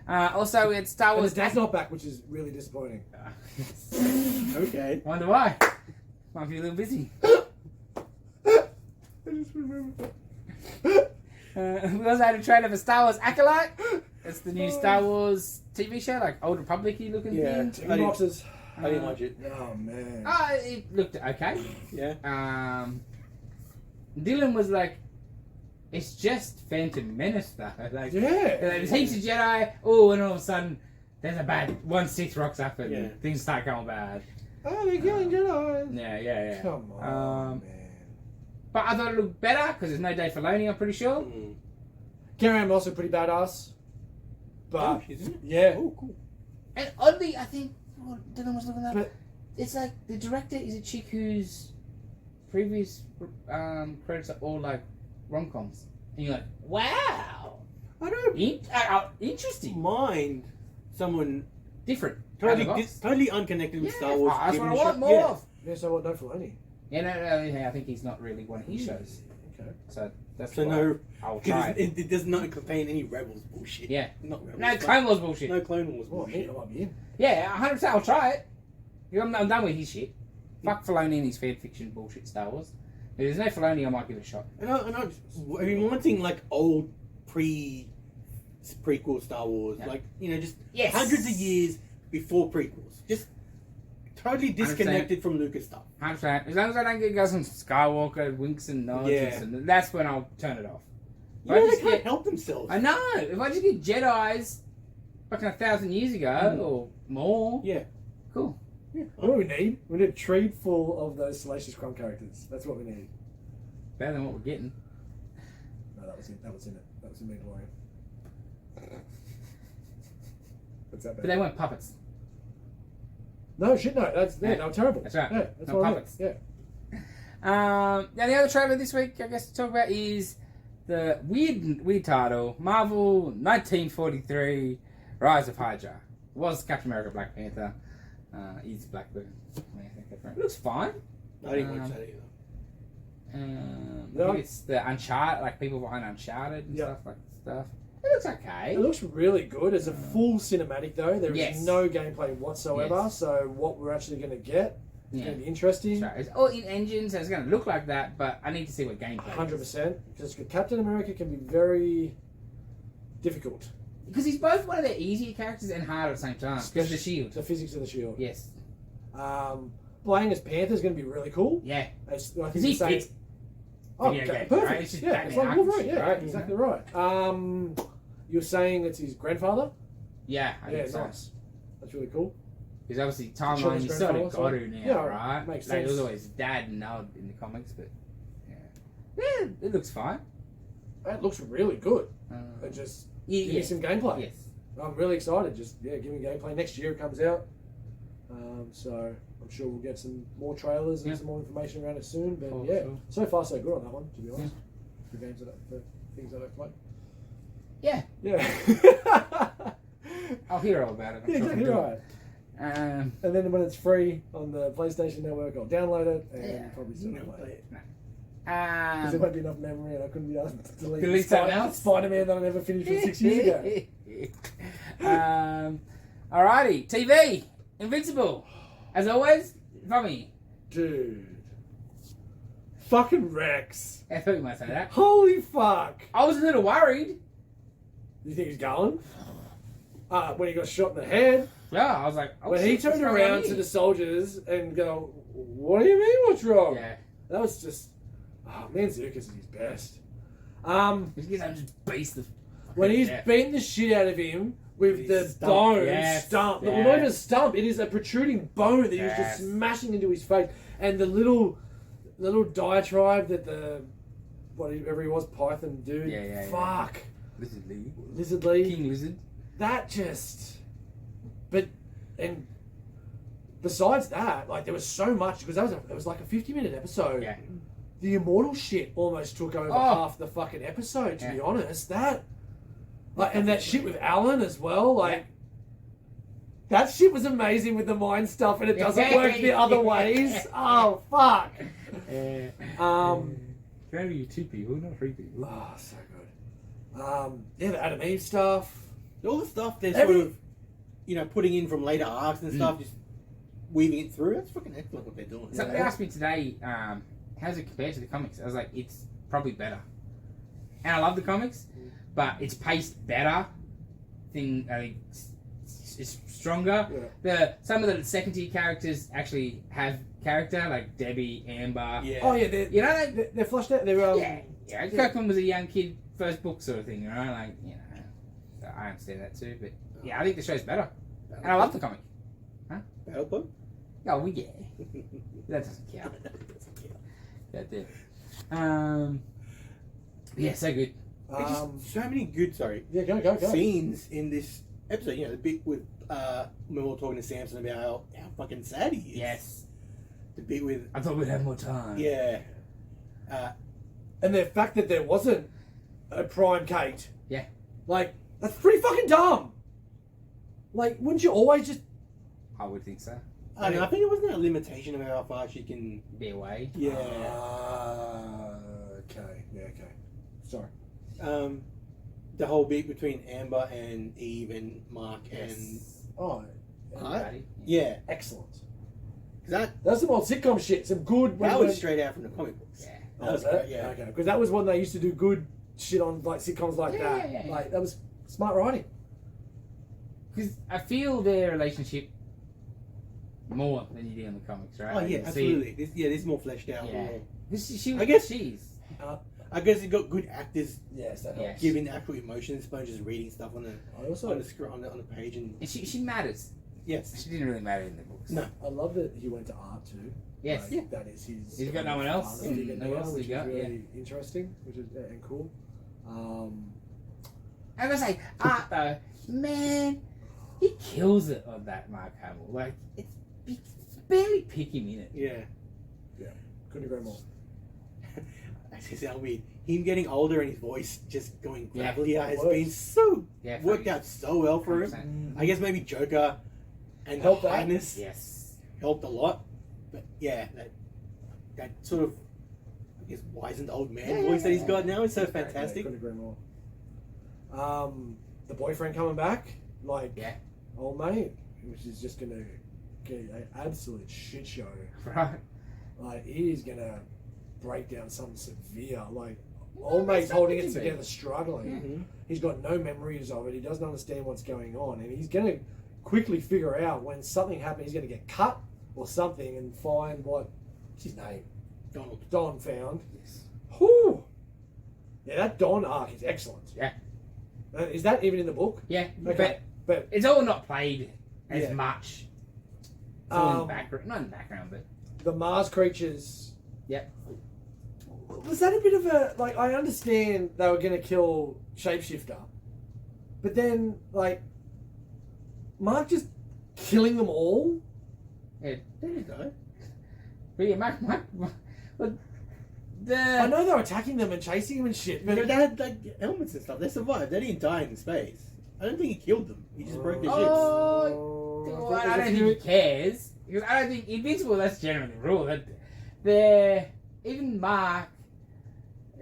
B: Also, we had Star
C: And
B: Wars...
C: his dad's not back, which is really disappointing.
D: Okay.
B: Wonder why. Might be a little busy.
C: I just remember.
B: We also had a trailer for Star Wars Acolyte. It's the new Star Wars TV show, like Old Republic-y looking
D: Yeah.
B: thing.
C: Chicken boxes.
D: I didn't watch it.
C: Oh, man.
B: It looked okay.
D: Yeah.
B: Dylan was like, it's just Phantom Menace though. Like,
C: Yeah.
B: there's heaps of Jedi. Oh, and all of a sudden, there's a bad one Sith rocks up and
D: Yeah.
B: things start going bad.
C: Oh, they're killing Jedi.
B: Yeah.
C: Come on, man.
B: But I thought it looked better because there's no Dave Filoni, I'm pretty sure.
D: Mm.
C: Karen also pretty badass. But,
D: Oh, isn't it?
C: yeah.
D: Oh, cool.
B: And oddly, I think Dylan was looking up.
C: But-
B: It's like the director is a chick whose previous credits are all like rom-coms, and you're like, wow,
D: I don't
B: interesting,
D: mind someone
B: different,
D: totally,
B: out of the box.
D: totally unconnected with
B: Yeah,
D: Star Wars.
B: that's
D: giving
B: what I
D: a
B: want
D: shot.
B: more
D: Yeah.
B: of.
C: Yeah, so what? No Filoni.
B: Yeah, no, I think he's not really one of his shows,
C: Okay.
B: so that's
D: So
B: why
D: no,
B: I'll try
D: because
B: it.
D: it does not contain any Rebels bullshit.
B: Yeah,
D: Not Rebels.
B: no
D: but-
B: Clone Wars bullshit.
D: No Clone Wars
C: Well,
D: bullshit.
C: I might be in.
B: Yeah, 100%. I'll try it. I'm done with his shit. Fuck Filoni and his fan fiction bullshit Star Wars. If there's no Filoni, I might give it a shot.
D: I've been wanting like old prequel Star Wars,
B: Yeah.
D: like just
B: Yes.
D: hundreds of years before prequels, just totally disconnected from Lucas stuff.
B: 100%. As long as I don't get some Skywalker winks and nods,
D: Yeah.
B: and that's when I'll turn it off.
D: You
B: If I
D: know, they
B: just
D: can't
B: get-
D: help themselves.
B: I know. If I just get Jedi's fucking 1,000 years ago or more,
D: Yeah.
B: cool.
D: Yeah.
C: What do we need? We need a tree full of those Salacious Crumb characters. That's what we need.
B: Better than what we're getting.
C: No, that was it. That was in it. That was in Mandalorian. What's that
B: But
C: bad?
B: they weren't puppets.
C: No, shit, no. They were terrible.
B: That's right.
C: Yeah, that's
B: Not
C: what I meant.
B: puppets.
C: Yeah.
B: Now the other trailer this week, I guess, to talk about is the weird title, Marvel 1943, Rise of Hydra. It was Captain America, Black Panther. Is Blackbird. It looks fine.
D: I didn't watch that either.
B: I think it's the Uncharted, like people behind Uncharted and
C: Yeah.
B: stuff. It looks okay.
C: It looks really good. It's a full cinematic, though. There is
B: Yes.
C: no gameplay whatsoever.
B: Yes.
C: So what we're actually going to get is
B: Yeah.
C: going to be interesting.
B: That's right. It's all in engine, so it's going to look like that, but I need to see what gameplay is.
C: 100%. Because Captain America can be very difficult.
B: Because he's both one of the easier characters and hard at the same time. Because the shield.
C: The physics of the shield.
B: Yes.
C: Playing as Panther is going to be really cool.
B: Yeah.
C: I think
B: Because he
C: the same-
B: fits.
C: Oh,
B: video
C: okay,
B: games,
C: perfect.
B: right? It's just
C: yeah,
B: Batman
C: it's like
B: Arkham
C: Wolverine.
B: shit,
C: Yeah,
B: right?
C: exactly right. You're saying it's his grandfather?
B: Yeah, I
C: Yeah,
B: think so.
C: nice. That's really cool.
B: Because obviously
C: Children's
B: timeline is sort of
C: grandfather,
B: got to now,
C: yeah,
B: right?
C: makes
B: Like, it was
C: sense.
B: always dad and now in the comics, but yeah, it looks fine.
C: It looks really good. It just give me some gameplay.
B: Yes.
C: I'm really excited. Just give me gameplay. Next year it comes out, so I'm sure we'll get some more trailers and some more information around it soon. But
B: Sure.
C: so far so good on that one, to be honest. For games for things that I've played.
B: Yeah.
C: Yeah.
B: I'll hear all about it. I'm
C: Yeah,
B: sure
C: exactly
B: I'll do
C: right.
B: it. Um,
C: And then when it's free on the PlayStation Network, I'll download it and
B: Yeah.
C: probably still play it. Because there won't be enough memory and I couldn't be asked to delete
B: something else?
C: Spider-Man that I never finished from 6 years ago.
B: Alrighty, TV, Invincible. As always, from me.
C: Dude. Fucking Rex.
B: I thought you might say that.
C: Holy fuck.
B: I was a little worried.
C: You think he's going? When he got shot in the head.
B: Yeah, I was like, oh,
C: When he
B: shit,
C: turned
B: what's going on
C: around to
B: here?
C: the soldiers and go, what do you mean what's wrong?
B: Yeah.
C: That was just... Oh, Mantzoukas is his best.
B: He's gonna just beast the...
C: When he's
B: Yeah.
C: beating the shit out of him with the
D: stump.
C: bone
B: Yes.
C: stump.
B: Yeah.
C: Well, not even a stump. It is a protruding bone that he was just
B: Yes.
C: smashing into his face. And the little diatribe that the... Whatever he was, Python dude.
B: Yeah.
C: Fuck.
B: Lizard Lee.
C: Lizard Lee.
B: King Lizard.
C: That just... But... And... Besides that, like, there was so much... Because it was like a 50-minute episode.
B: Yeah.
C: The immortal shit almost took over half the fucking episode, to be honest. That... Like, and that shit with Alan as well, like... That shit was amazing with the mind stuff, and it doesn't work the other ways. Oh, fuck.
B: Maybe you 2 people, not 3 people.
C: Oh, so good. The Adam Eve stuff.
D: All the stuff they're sort of, putting in from later arcs and stuff, just weaving it through. That's fucking excellent what they're doing.
B: Somebody asked me today, how's it compared to the comics? I was like, it's probably better. And I love the comics, but it's paced better. I think it's stronger.
C: Yeah.
B: Some of the second tier characters actually have character, like Debbie, Amber.
D: Yeah.
C: Oh, yeah, they're flushed out. They're,
B: Kirkman was a young kid, first book sort of thing, right? Like, so I understand that too, but I think the show's better. And I love the comic.
D: Battle Club?
B: Oh, well, yeah. That doesn't count. That did. Yeah, so good.
D: There's just so many good,
C: Yeah, go.
D: scenes in this episode. The bit with when we were talking to Samson about how fucking sad he is.
B: Yes.
D: The bit with
B: I thought we'd have more time.
D: yeah,
C: And the fact that there wasn't a Prime Kate.
B: Yeah.
C: Like, that's pretty fucking dumb. Like, wouldn't you always just...
B: I would think so.
D: I don't know. I think it wasn't a limitation of how far she can.
B: Be away.
D: Yeah.
C: Okay. Yeah, okay. Sorry.
D: The whole bit between Amber and Eve and Mark and
C: Oh,
B: Everybody.
D: yeah,
C: excellent.
D: that
C: That's some old sitcom shit. Some good...
D: that was straight out from the comic books.
B: Yeah.
D: That was
C: it?
D: great. Yeah.
C: Okay, because that was when they used to do good shit on like sitcoms like that.
B: Yeah.
C: Like, that was smart writing.
B: Because I feel their relationship more than you do in the comics, right?
D: Oh
B: Like,
D: yeah,
B: you see-
D: absolutely. This is more fleshed out.
B: Yeah.
D: More.
B: I
D: I guess-
B: she's.
D: I guess it got good actors
C: Yes, that
B: Yeah.
C: helps.
D: giving actual emotions, opposed to just reading stuff on the
C: I also...
D: on the screen on the page and
B: And she matters.
D: yes.
B: She didn't really matter in the books.
D: No.
C: I love that he went to art too.
B: Yes.
C: Like,
B: Yeah.
C: That is his...
B: He's got no one else.
C: figure
B: No
C: now,
B: one else
C: which
B: he got,
C: is really interesting, which is and cool.
B: I gotta say, Art though, man, he kills it on that Mark Hamill. Like, it's barely pick him in it.
D: Yeah.
C: Couldn't agree more.
D: That's just how weird. Him getting older and his voice just going
B: Yeah.
D: gravelier has
C: Works.
D: been so
B: Yeah,
D: worked
B: fucking
D: out so well for him.
B: 100%.
D: I guess maybe Joker and
C: Helped
D: the
C: that.
D: highness
B: Yes.
D: helped a lot. But yeah, that sort of I guess wizened old man voice that he's got now is so fantastic.
C: Couldn't agree more. The boyfriend coming back, like,
B: Yeah.
C: old mate, which is just gonna get an absolute shit show.
B: Right.
C: Like, he's gonna break down something severe. Like, old mate's holding it together, struggling.
D: Mhm.
C: He's got no memories of it. He doesn't understand what's going on, and he's gonna quickly figure out when something happens. He's gonna get cut or something and find what's his name.
D: Donald.
C: Don found.
B: Yes.
C: Whew. Yeah, that Don arc is excellent.
B: Yeah.
C: Is that even in the book?
B: Yeah.
C: Okay, but
B: It's all not played as
C: Yeah.
B: much. It's all in the
C: Um,
B: background. Not in the background, but
C: the Mars creatures.
B: Yep.
C: Was that a bit of a like? I understand they were going to kill Shapeshifter, but then like Mark just killing them all.
B: Yeah.
D: There you go.
B: But yeah, Mark, but
C: I know they were attacking them and chasing them and shit, but
D: They had like helmets and stuff. They survived. They didn't die in space. I don't think he killed them. He just broke their ships.
B: Oh, I don't think he cares. Because I don't think Invincible, that's generally the rule. That even Mark,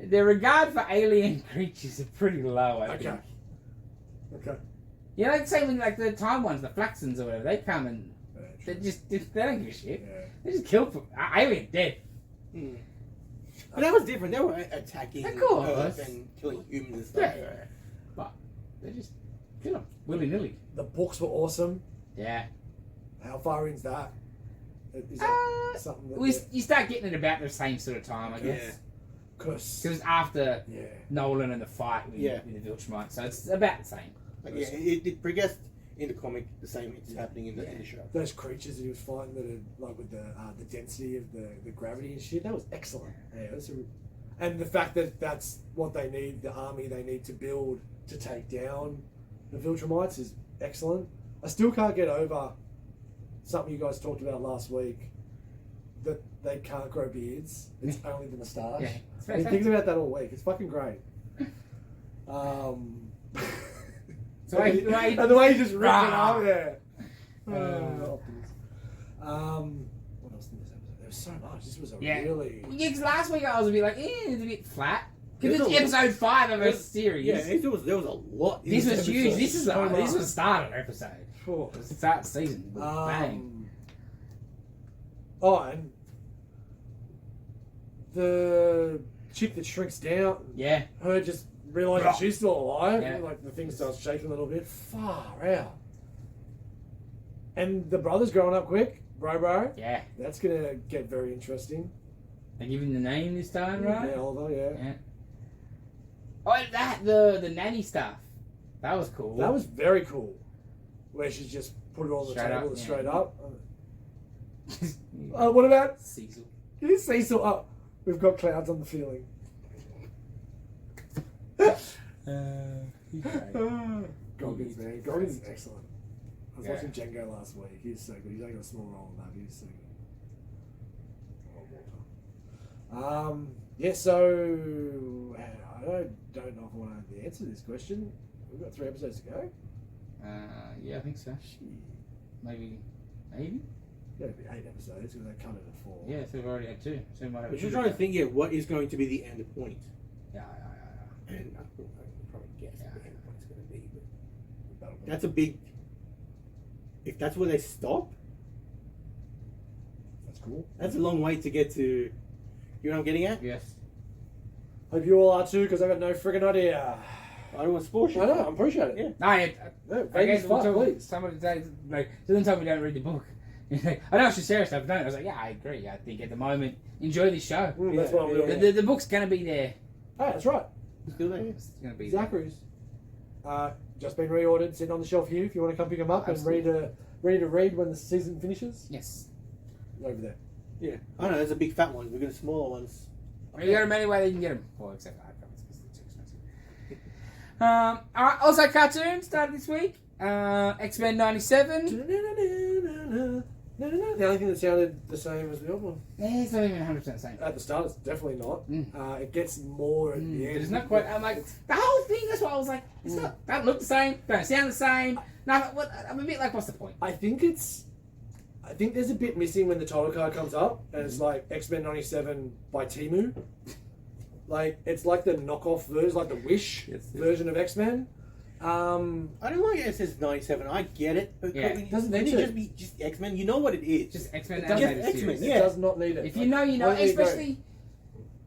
B: their regard for alien creatures are pretty low, I think.
C: Okay.
B: You know, same with like the time ones, the Flaxons or whatever, they come and they don't give a shit.
C: Yeah.
B: They just kill for alien dead.
D: But that was different. They were attacking
B: Of course.
D: Earth and killing humans and stuff.
B: Yeah. But they just kill them willy-nilly.
C: The books were awesome.
B: Yeah.
C: How far in's that? Is that something that
B: You start getting it about the same sort of time, I
D: Yeah.
B: guess.
C: because
B: Because it's after
C: yeah,
B: Nolan and the fight with the Viltrumite, so it's about the same.
D: Like, yeah, it progressed in the comic the same it's happening in the show.
C: those creatures that he was fighting that are like with the density of the gravity and shit, that was excellent. Yeah, and the fact that that's what they need, the army they need to build to take down the Viltrumites is excellent. I still can't get over something you guys talked about last week, that they can't grow beards. It's only the moustache.
B: Yeah, it's
C: I've been thinking about that all week. It's fucking great.
B: So
C: and the way he just ripped it out there. Optimus. What else in this episode? There was so much. This was a really...
B: Yeah, because last week I was a bit like, it's a bit flat. Because
D: There's
B: it's
D: a
B: episode 5 of a series.
D: Yeah, there was a lot. in
B: This was
D: episode.
B: huge. This is
C: So
B: this was
C: much.
B: the start of the episode.
C: Phew.
B: It was the start of the season. Bang.
C: And the chick that shrinks down,
B: Yeah.
C: her just realising she's still alive,
B: Yeah.
C: like the thing starts shaking a little bit. Far out. And the brother's growing up quick, bro.
B: Yeah.
C: That's gonna get very interesting.
B: They give him the name this time, right?
C: Yeah, Oliver, yeah.
B: Yeah. Oh, the nanny stuff. That was cool.
C: That was very cool. Where she's just put it on the
B: Straight
C: table
B: up, yeah.
C: straight up. What about
B: Cecil.
C: Cecil? Oh, we've got clouds on the ceiling. Goggins, man. Goggins is excellent. I was
B: Yeah.
C: watching Django last week. He's so good. He's only got a small role in that. He's so good. Yeah, so I don't know if I want to answer this question. We've got 3 episodes to go.
B: Yeah, I think so. Maybe.
C: Yeah, it'd be 8 episodes because they cut it at 4.
B: Yeah, so we've already had 2. So we might have
D: But
B: two
D: you're trying to think, what is going to be the end point?
B: Yeah.
D: And I can probably guess what the end point's going to be. But
C: That'll be-
D: that's a big. If that's where they stop,
C: That's cool.
D: that's a long way to get to. You know what I'm getting at?
B: Yes.
C: Hope you all are too, because I got no friggin' idea.
D: I don't want to spoil shit.
C: I know, I appreciate it.
D: Yeah.
B: No, yeah,
C: No,
B: I
C: Vegas
B: guess
C: fuck,
B: we'll
C: please.
B: somebody says, like, doesn't tell me don't read the book. I know it's share stuff, don't I? I was like, yeah, I agree. I think at the moment, enjoy this show.
C: That's what I'm
D: Yeah.
C: doing.
B: The book's going to be there.
C: Hey, that's right.
D: Still there.
B: It's going to be there.
C: Zachary's. Just been reordered, sitting on the shelf here if you want to come pick them up and
B: Absolutely.
C: ready to read when the season finishes.
B: Yes.
C: Over there.
D: Yeah. I know, there's a big fat one. We've got smaller ones.
B: You got them anyway, you can get them. Well, except hardcovers because they're too expensive. Alright, also cartoon started this week. X-Men 97.
C: The only thing that sounded the same as the other one.
B: Yeah, it's not even 100% the same.
C: At the start, it's definitely not.
B: Mm.
C: It gets more at the
B: But
C: end.
B: it's not quite. I'm like, the whole thing, that's why I was like, it's not, don't look the same, don't sound the same. No, what, I'm a bit like, what's the point?
C: I think there's a bit missing when the title card comes up, and it's like X-Men 97 by Temu. Like, it's like the knockoff version, like the Wish version of X-Men.
D: I don't like it says 97. I get it. But
B: Yeah.
D: it
C: Doesn't
D: then
C: need
D: it
C: to.
D: just be just X-Men. You know what it is.
B: Just X-Men
C: It doesn't-
B: animated
D: X-Men,
B: series.
D: yeah.
C: It does not need it.
B: If you know, you know.
C: Where do you go?
B: Especially,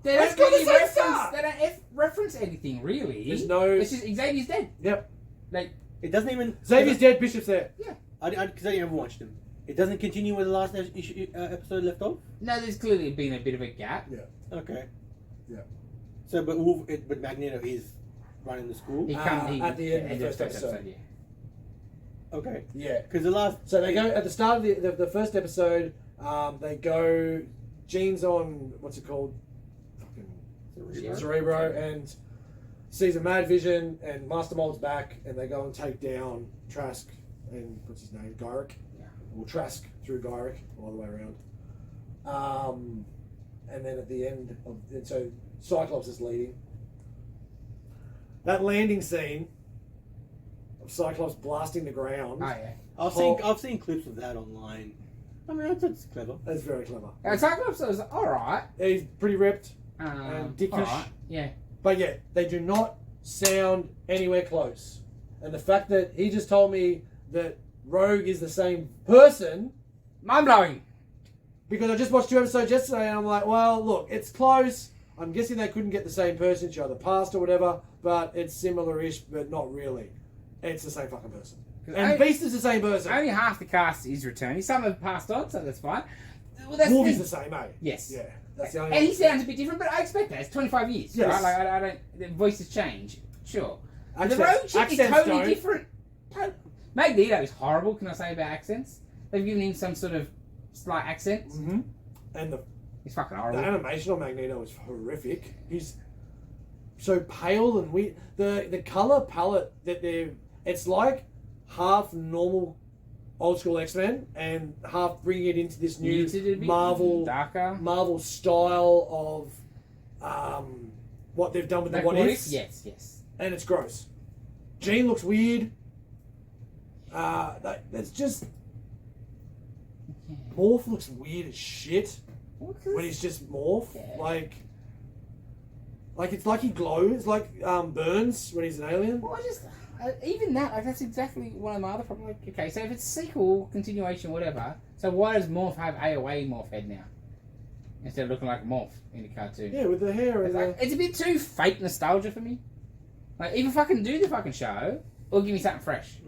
B: they
C: Let's
B: don't
C: go
B: really
C: to
B: reference.
C: Zesta!
B: They don't reference anything really.
C: There's no-
B: It's just Xavier's dead.
C: Yep.
B: Like,
D: It doesn't even.
C: Xavier's dead, Bishop's there.
D: Because I never watched them. It doesn't continue where the last episode left off.
B: no, there's clearly been a bit of a gap.
D: Okay.
C: Yeah.
D: So, but Magneto is running the school.
B: He
C: At the end of the first episode.
B: yeah.
D: Okay.
C: Yeah.
D: Because the last.
C: So they go at the start of the first episode. They go. Jean's on what's it called? Fucking Cerebro, and sees a Mad Vision, and Master Mold's back, and they go and take down Trask and what's his name, Gyrick.
B: Yeah.
C: Or Trask through Gyrick, all the way around. And then at the end of, and so Cyclops is leading. That landing scene of Cyclops blasting the ground.
B: Oh yeah.
D: I've seen clips of that online. I mean, that's clever.
C: That's very clever.
B: Cyclops was alright.
C: He's pretty ripped and dickish.
B: Alright. Yeah.
C: But yeah, they do not sound anywhere close. And the fact that he just told me that Rogue is the same person,
B: Mind blowing.
C: because I just watched 2 episodes yesterday and I'm like, well, look, it's close. I'm guessing they couldn't get the same person, each other past or whatever, but it's similar-ish, but not really. It's the same fucking person. And Beast is the same person.
B: Only half the cast is returning. Some have passed on, so that's fine. Well, that's
C: Wolvie's the same, eh?
B: Yes.
C: Yeah. That's the only
B: And he sounds a bit different, but I expect that. It's 25 years,
C: Yes.
B: right? Like, I don't... The voices change, sure.
C: Accents-
B: The Rogue chick is
C: accents
B: totally
C: don't.
B: different. Magneto is horrible, can I say, about accents? They've given him some sort of slight accent.
C: Mm-hmm. And
B: He's fucking
C: the
B: horrible.
C: animation on Magneto is horrific. He's so pale and weird. The color palette that they're... It's like half normal old school X-Men and half bringing it into this new
B: Muted a bit,
C: Marvel style of what they've done with
B: Like
C: the what ifs.
B: Yes, yes.
C: And it's gross. Jean looks weird. That's just... Morph looks weird as shit when he's just Morph.
B: Yeah.
C: Like it's like he glows, like Burns when he's an alien.
B: Well, I just... even that, like, that's exactly one of my other problems. Like, okay, so if it's sequel, continuation, whatever, so why does Morph have AOA Morph head now? Instead of looking like Morph in the cartoon.
C: Yeah, with the hair
B: It's,
C: and
B: like, it's a bit too fake nostalgia for me. Like, either fucking do the fucking show, or give me something fresh.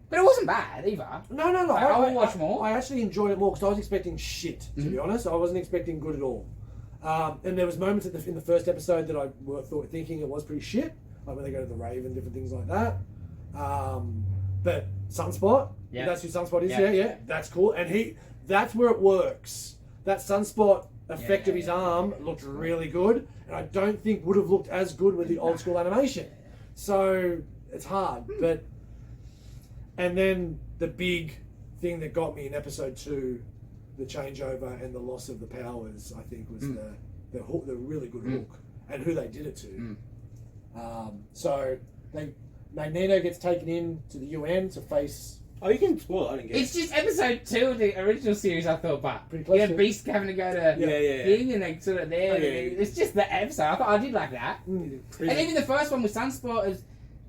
B: But it wasn't bad, either.
C: No.
B: Like, I will watch more.
C: I actually enjoyed it more because I was expecting shit, to be honest. I wasn't expecting good at all. And there was moments in the first episode that I thinking it was pretty shit, like when they go to the rave and different things like that. But Sunspot,
B: Yeah.
C: that's who Sunspot is.
B: Yeah.
C: Yeah, that's cool. And that's where it works. That Sunspot effect of his arm looked really good, and I don't think would have looked as good with the old school animation. So it's hard, but. And then the big thing that got me in episode 2, the changeover and the loss of the powers, I think was the really good hook, and who they did it to. So Magneto gets taken in to the UN to face.
D: Oh, you can spoil it. I didn't get
B: It's just episode 2 of the original series, I thought, but
C: Pretty close
B: you
C: to
B: know,
C: it.
B: Beast having to go to
D: Yeah.
B: thing, and they sort of there.
D: Oh, yeah.
B: It's just the episode. I thought I did like that. And even the first one with Sunspot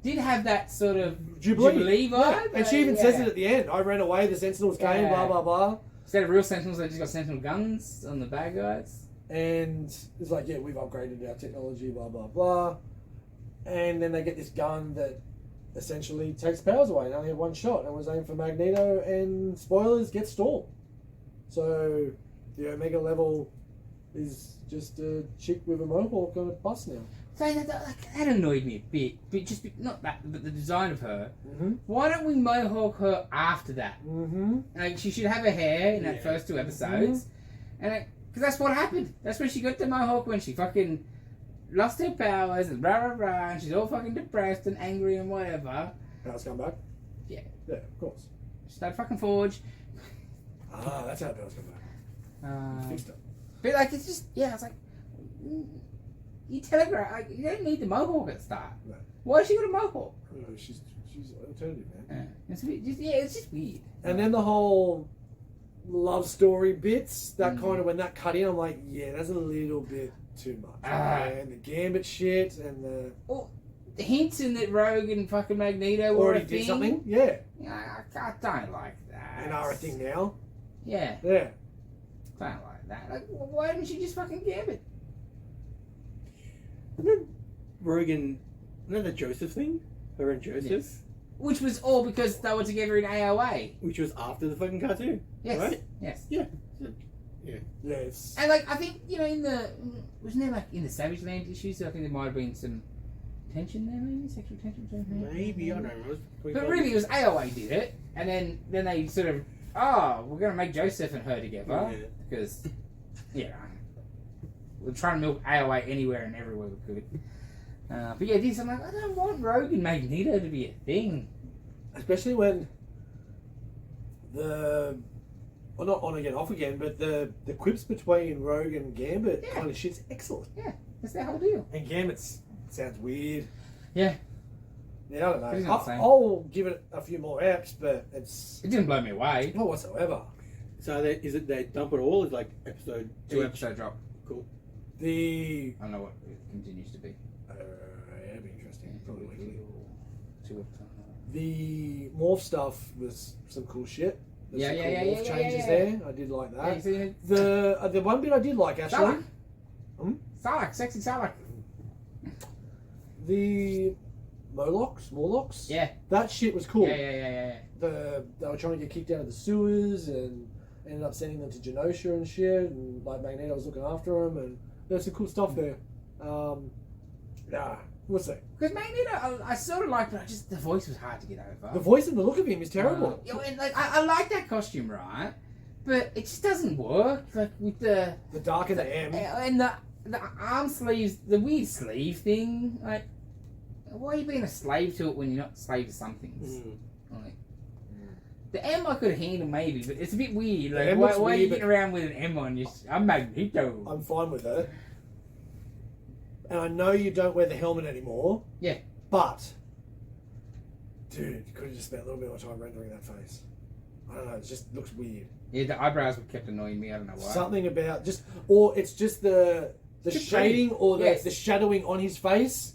B: did have that sort of Jubilee vibe.
C: Yeah. And she even says it at the end. I ran away, the Sentinels came, blah, blah, blah.
B: Instead of real Sentinels, they just got Sentinel guns on the bad guys.
C: And it's like, yeah, we've upgraded our technology, blah, blah, blah. And then they get this gun that essentially takes powers away and only have one shot and was aimed for Magneto, and spoilers, gets Storm. So the Omega level is just a chick with a mohawk on a bus now.
B: So that annoyed me a bit. But not that, but the design of her.
C: Mm-hmm.
B: Why don't we mohawk her after that?
C: Mm-hmm.
B: Like, she should have her hair in that first 2 episodes. And because that's what happened. That's when she got the mohawk, when she fucking lost her powers and rah rah rah, and she's all fucking depressed and angry and whatever.
C: Powers come back?
B: Yeah.
C: Yeah, of course.
B: She started fucking Forge.
C: That's how powers come back. Fixed it.
B: But like, it's just, it's like, you telegraph, like, you don't need the mohawk at the start.
C: No.
B: Why has she got a mohawk?
C: No, she's alternative, man.
B: It's a bit, it's just weird.
C: And then the whole love story bits, that kind of, when that cut in, I'm like, yeah, that's a little bit too much. And the Gambit shit and the...
B: Well, the hints in that Rogue and fucking Magneto were
C: already
B: a thing.
C: did something? Yeah.
B: I don't like that.
C: And are a thing now?
B: Yeah.
C: Yeah.
B: Don't like that. Like, why didn't she just fucking Gambit?
D: Rogan, the Joseph thing? Her and Joseph?
B: Yes. Which was all because they were together in AOA.
D: Which was after the fucking cartoon.
B: Yes.
D: Right?
B: Yes.
D: Yeah.
C: Yes.
B: And like, I think, wasn't there like in the Savage Land issues, I think there might have been some tension there, maybe? Sexual tension between her?
D: Maybe, I don't know.
B: But really, it was AOA did it, and then they sort of, we're going to make Joseph and her together.
D: Yeah.
B: Because, We're trying to milk AOA anywhere and everywhere we could. But yeah, this I'm like, I don't want Rogue and Magneto to be a thing.
C: Especially when well, not on again, off again, but the quips between Rogue and Gambit kind of shit's excellent.
B: Yeah, that's the whole deal.
C: And Gambit sounds weird.
B: Yeah.
C: Yeah, I don't
B: He's
C: know.
B: not the same.
C: I'll give it a few more apps, but it's
B: It didn't blow me away.
C: not whatsoever.
D: So is it they dump it all? Is like episode
B: 2
D: each?
B: episode drop.
D: Cool.
C: The
B: I don't know what it continues to be.
C: it'd be interesting. Probably weekly.
B: 2 episodes.
C: The morph stuff was some cool shit. There's some cool morph
B: yeah,
C: changes
B: yeah.
C: there. I did like
B: Yeah,
C: that.
B: so
C: The one bit I did like actually.
B: Salak.
C: Hmm?
B: Salak, sexy Salak.
C: The Morlocks.
B: Yeah.
C: That shit was cool.
B: Yeah.
C: They were trying to get kicked out of the sewers and ended up sending them to Genosha and shit, and like Magneto was looking after them, and there's some cool stuff there. Yeah, we'll see.
B: Because Magneto, I sort of liked, but the voice was hard to get over.
C: The voice and the look of him is terrible.
B: And like, I like that costume, right? But it just doesn't work. Like with the
C: dark and the M.
B: and the arm sleeves, the weird sleeve thing. Like, why are you being a slave to it when you're not a slave to some things? Like, the M I could handle maybe, but it's a bit weird. Like, why are you getting around with an M on you? I'm Magneto.
C: I'm fine with it. And I know you don't wear the helmet anymore.
B: Yeah.
C: But, dude, you could have just spent a little bit more time rendering that face. I don't know, it just looks weird.
B: Yeah, the eyebrows were kept annoying me. I don't know why.
C: Something about or it's just the shading or the shadowing on his face.